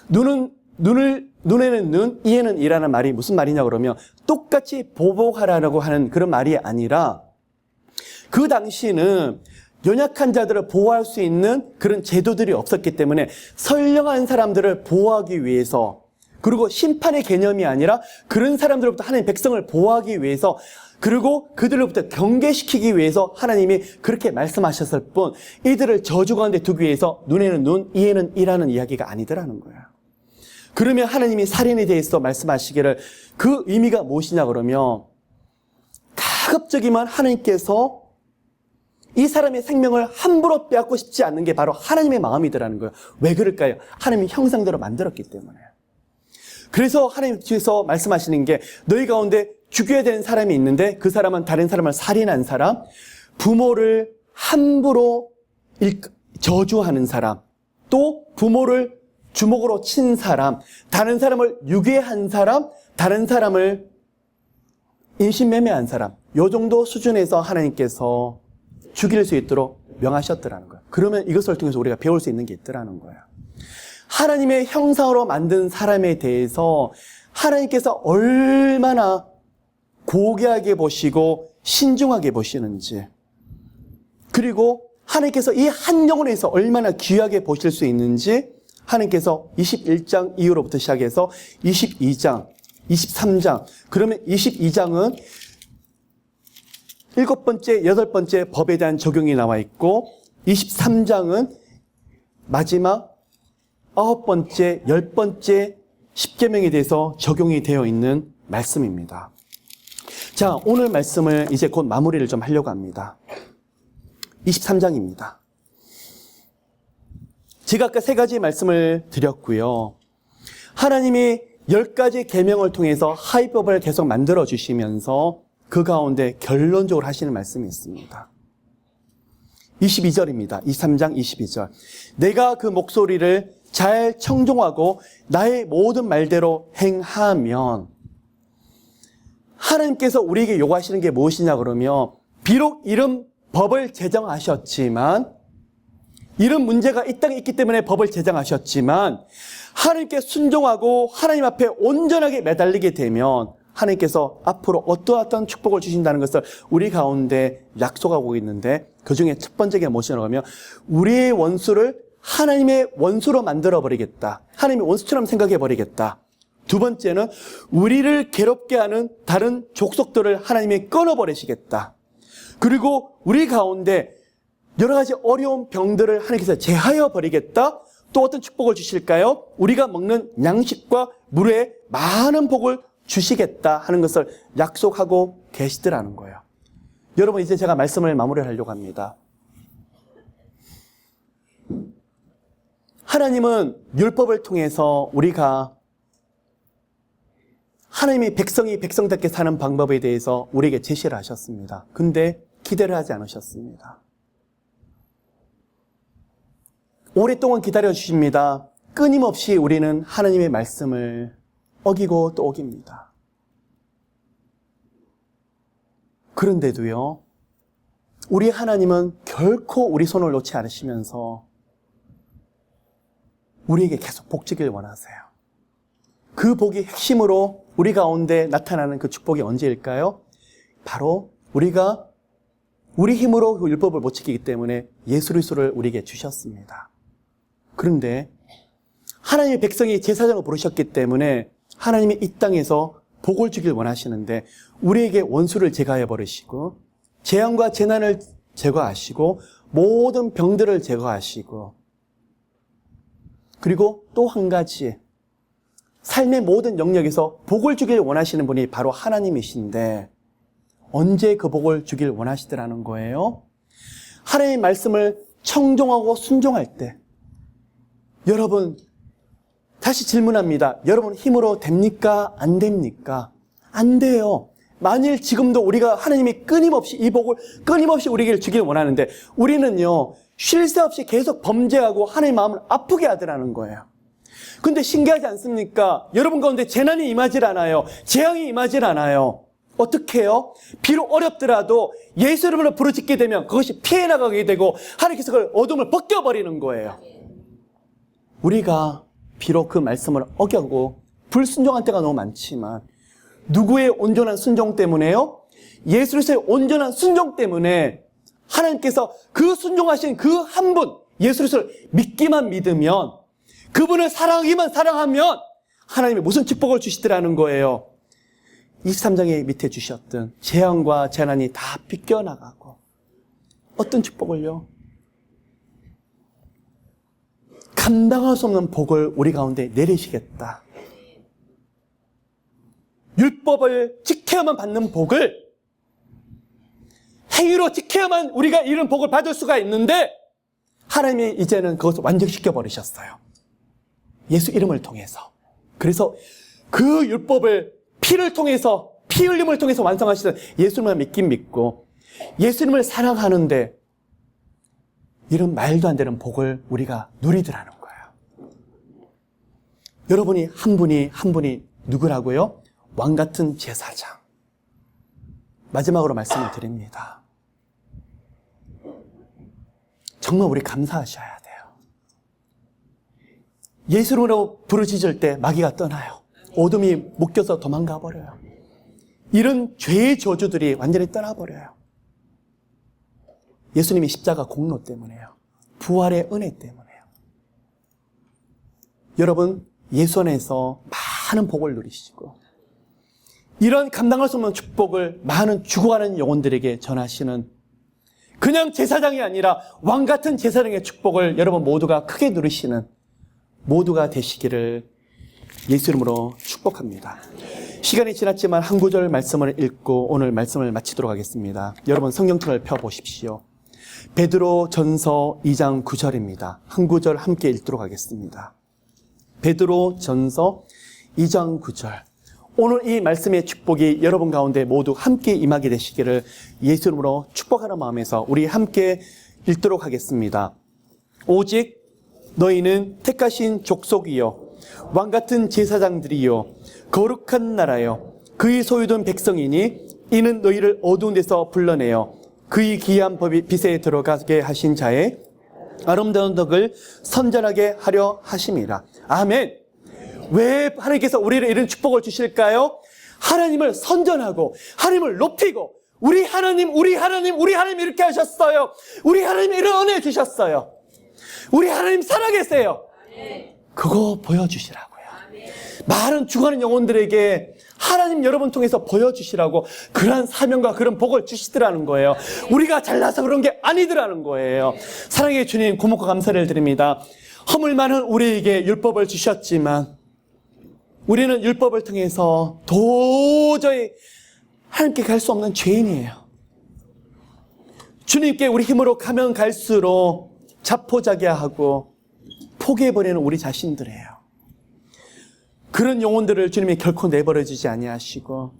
눈에는 눈, 이에는 이라는 말이 무슨 말이냐 그러면 똑같이 보복하라고 하는 그런 말이 아니라 그 당시에는 연약한 자들을 보호할 수 있는 그런 제도들이 없었기 때문에 선량한 사람들을 보호하기 위해서, 그리고 심판의 개념이 아니라 그런 사람들로부터 하나님 백성을 보호하기 위해서, 그리고 그들로부터 경계시키기 위해서 하나님이 그렇게 말씀하셨을 뿐 이들을 저주 가운데 두기 위해서 눈에는 눈, 이에는 이라는 이야기가 아니더라는 거예요. 그러면 하나님이 살인에 대해서 말씀하시기를 그 의미가 무엇이냐 그러면 가급적이면 하나님께서 이 사람의 생명을 함부로 빼앗고 싶지 않는 게 바로 하나님의 마음이더라는 거예요. 왜 그럴까요? 하나님이 형상대로 만들었기 때문에. 그래서 하나님께서 말씀하시는 게 너희 가운데 죽여야 되는 사람이 있는데 그 사람은 다른 사람을 살인한 사람, 부모를 함부로 저주하는 사람, 또 부모를 주먹으로 친 사람, 다른 사람을 유괴한 사람, 다른 사람을 인신매매한 사람, 요 정도 수준에서 하나님께서 죽일 수 있도록 명하셨더라는 거예요. 그러면 이것을 통해서 우리가 배울 수 있는 게 있더라는 거예요. 하나님의 형상으로 만든 사람에 대해서 하나님께서 얼마나 고귀하게 보시고 신중하게 보시는지, 그리고 하나님께서 이 한 영혼에 대해서 얼마나 귀하게 보실 수 있는지 하나님께서 21장 이후로부터 시작해서 22장, 23장, 그러면 22장은 7번째, 8번째 법에 대한 적용이 나와 있고 23장은 마지막 9번째, 10번째 십계명에 대해서 적용이 되어 있는 말씀입니다. 자, 오늘 말씀을 이제 곧 마무리를 좀 하려고 합니다. 23장입니다. 제가 아까 3가지 말씀을 드렸고요. 하나님이 10가지 계명을 통해서 하위법을 계속 만들어 주시면서 그 가운데 결론적으로 하시는 말씀이 있습니다. 22절입니다. 23장 22절. 내가 그 목소리를 잘 청종하고 나의 모든 말대로 행하면, 하나님께서 우리에게 요구하시는 게 무엇이냐 그러면, 비록 이런 법을 제정하셨지만, 이런 문제가 이 땅에 있기 때문에 법을 제정하셨지만 하나님께 순종하고 하나님 앞에 온전하게 매달리게 되면 하나님께서 앞으로 어떠한 축복을 주신다는 것을 우리 가운데 약속하고 있는데, 그 중에 첫 번째가 무엇이냐고 하면 우리의 원수를 하나님의 원수로 만들어버리겠다. 하나님의 원수처럼 생각해버리겠다. 두 번째는 우리를 괴롭게 하는 다른 족속들을 하나님이 끊어버리시겠다. 그리고 우리 가운데 여러 가지 어려운 병들을 하나님께서 제하여 버리겠다. 또 어떤 축복을 주실까요? 우리가 먹는 양식과 물에 많은 복을 주시겠다 하는 것을 약속하고 계시더라는 거예요. 여러분, 이제 제가 말씀을 마무리하려고 합니다. 하나님은 율법을 통해서 우리가 하나님의 백성이 백성답게 사는 방법에 대해서 우리에게 제시를 하셨습니다. 근데 기대를 하지 않으셨습니다. 오랫동안 기다려주십니다. 끊임없이 우리는 하나님의 말씀을 어기고 또 어깁니다. 그런데도요, 우리 하나님은 결코 우리 손을 놓지 않으시면서 우리에게 계속 복 주길 원하세요. 그 복이 핵심으로 우리 가운데 나타나는 그 축복이 언제일까요? 바로 우리가 우리 힘으로 그 율법을 못 지키기 때문에 예수 그리스도를 우리에게 주셨습니다. 그런데 하나님의 백성이 제사장을 부르셨기 때문에 하나님이 이 땅에서 복을 주길 원하시는데 우리에게 원수를 제거해 버리시고 재앙과 재난을 제거하시고 모든 병들을 제거하시고, 그리고 또 한 가지 삶의 모든 영역에서 복을 주길 원하시는 분이 바로 하나님이신데 언제 그 복을 주길 원하시더라는 거예요? 하나님의 말씀을 청종하고 순종할 때. 여러분, 다시 질문합니다. 여러분 힘으로 됩니까? 안 됩니까? 안 돼요. 만일 지금도 우리가 하나님이 끊임없이 이 복을 끊임없이 우리에게 주길 원하는데 우리는요, 쉴 새 없이 계속 범죄하고 하나님의 마음을 아프게 하더라는 거예요. 근데 신기하지 않습니까? 여러분 가운데 재난이 임하질 않아요. 재앙이 임하질 않아요. 어떻게 해요? 비록 어렵더라도 예수 이름으로 부르짖게 되면 그것이 피해 나가게 되고 하나님께서 그 어둠을 벗겨버리는 거예요. 우리가 비록 그 말씀을 어겨고 불순종한 때가 너무 많지만 누구의 온전한 순종 때문에요? 예수 그리스도의 온전한 순종 때문에 하나님께서 그 순종하신 그 한 분, 예수 그리스도를 믿기만 믿으면, 그분을 사랑하기만 사랑하면 하나님이 무슨 축복을 주시더라는 거예요. 23장에 밑에 주셨던 재앙과 재난이 다 비껴나가고, 어떤 축복을요? 감당할 수 없는 복을 우리 가운데 내리시겠다. 율법을 지켜야만 받는 복을 행위로 지켜야만 우리가 이런 복을 받을 수가 있는데 하나님이 이제는 그것을 완전시켜 버리셨어요. 예수 이름을 통해서. 그래서 그 율법을 피를 통해서, 피 흘림을 통해서 완성하시던 예수님만 믿긴 믿고 예수님을 사랑하는데 이런 말도 안 되는 복을 우리가 누리더라는 거예요. 여러분이 한 분이 누구라고요? 왕 같은 제사장. 마지막으로 말씀을 드립니다. 정말 우리 감사하셔야 돼요. 예수 이름으로 부르짖을 때 마귀가 떠나요. 어둠이 묶여서 도망가 버려요. 이런 죄의 저주들이 완전히 떠나버려요. 예수님이 십자가 공로 때문에요. 부활의 은혜 때문에요. 여러분, 예수 안에서 많은 복을 누리시고 이런 감당할 수 없는 축복을 많은 죽어가는 영혼들에게 전하시는, 그냥 제사장이 아니라 왕같은 제사장의 축복을 여러분 모두가 크게 누리시는 모두가 되시기를 예수 이름으로 축복합니다. 시간이 지났지만 한 구절 말씀을 읽고 오늘 말씀을 마치도록 하겠습니다. 여러분 성경책을 펴보십시오. 베드로 전서 2장 9절입니다. 한 구절 함께 읽도록 하겠습니다. 베드로 전서 2장 9절. 오늘 이 말씀의 축복이 여러분 가운데 모두 함께 임하게 되시기를 예수 이름으로 축복하는 마음에서 우리 함께 읽도록 하겠습니다. 오직 너희는 택하신 족속이요 왕같은 제사장들이요 거룩한 나라요 그의 소유된 백성이니 이는 너희를 어두운 데서 불러내어 그의 귀한 빛에 들어가게 하신 자의 아름다운 덕을 선전하게 하려 하심이라. 아멘. 왜 하나님께서 우리를 이런 축복을 주실까요? 하나님을 선전하고 하나님을 높이고 우리 하나님 이렇게 하셨어요. 우리 하나님 이런 은혜 주셨어요. 우리 하나님 살아계세요. 그거 보여주시라고요. 많은 죽어가는 영혼들에게 하나님 여러분 통해서 보여주시라고 그런 사명과 그런 복을 주시더라는 거예요. 우리가 잘나서 그런 게 아니더라는 거예요. 사랑의 주님, 고맙고 감사를 드립니다. 허물 많은 우리에게 율법을 주셨지만 우리는 율법을 통해서 도저히 하나님께 갈 수 없는 죄인이에요. 주님께 우리 힘으로 가면 갈수록 자포자기하고 포기해버리는 우리 자신들이에요. 그런 영혼들을 주님이 결코 내버려주지 아니하시고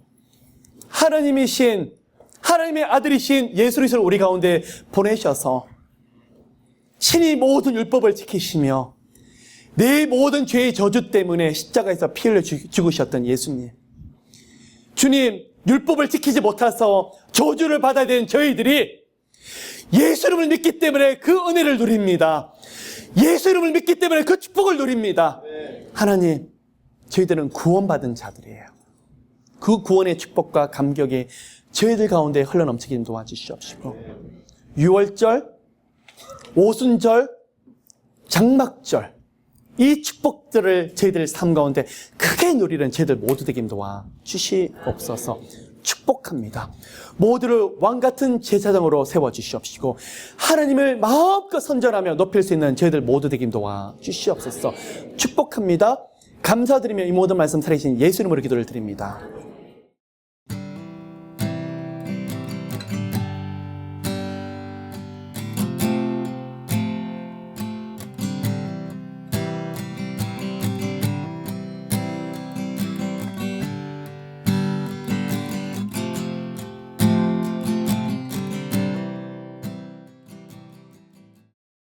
하나님이신 하나님의 아들이신 예수 그리스도를 우리 가운데 보내셔서 친히 모든 율법을 지키시며 내 모든 죄의 저주 때문에 십자가에서 피 흘려 죽으셨던 예수님. 주님, 율법을 지키지 못해서 저주를 받아야 되는 저희들이 예수 이름을 믿기 때문에 그 은혜를 누립니다. 예수 이름을 믿기 때문에 그 축복을 누립니다. 하나님, 저희들은 구원받은 자들이에요. 그 구원의 축복과 감격이 저희들 가운데 흘러넘치기를 도와주시옵시고 유월절, 오순절, 장막절 이 축복들을 저희들 삶 가운데 크게 누리는 저희들 모두 되게 도와주시옵소서. 축복합니다. 모두를 왕같은 제사장으로 세워주시옵시고 하나님을 마음껏 선전하며 높일 수 있는 저희들 모두 되게 도와주시옵소서. 축복합니다. 감사드리며 이 모든 말씀 살아계신 예수 이름으로 기도를 드립니다.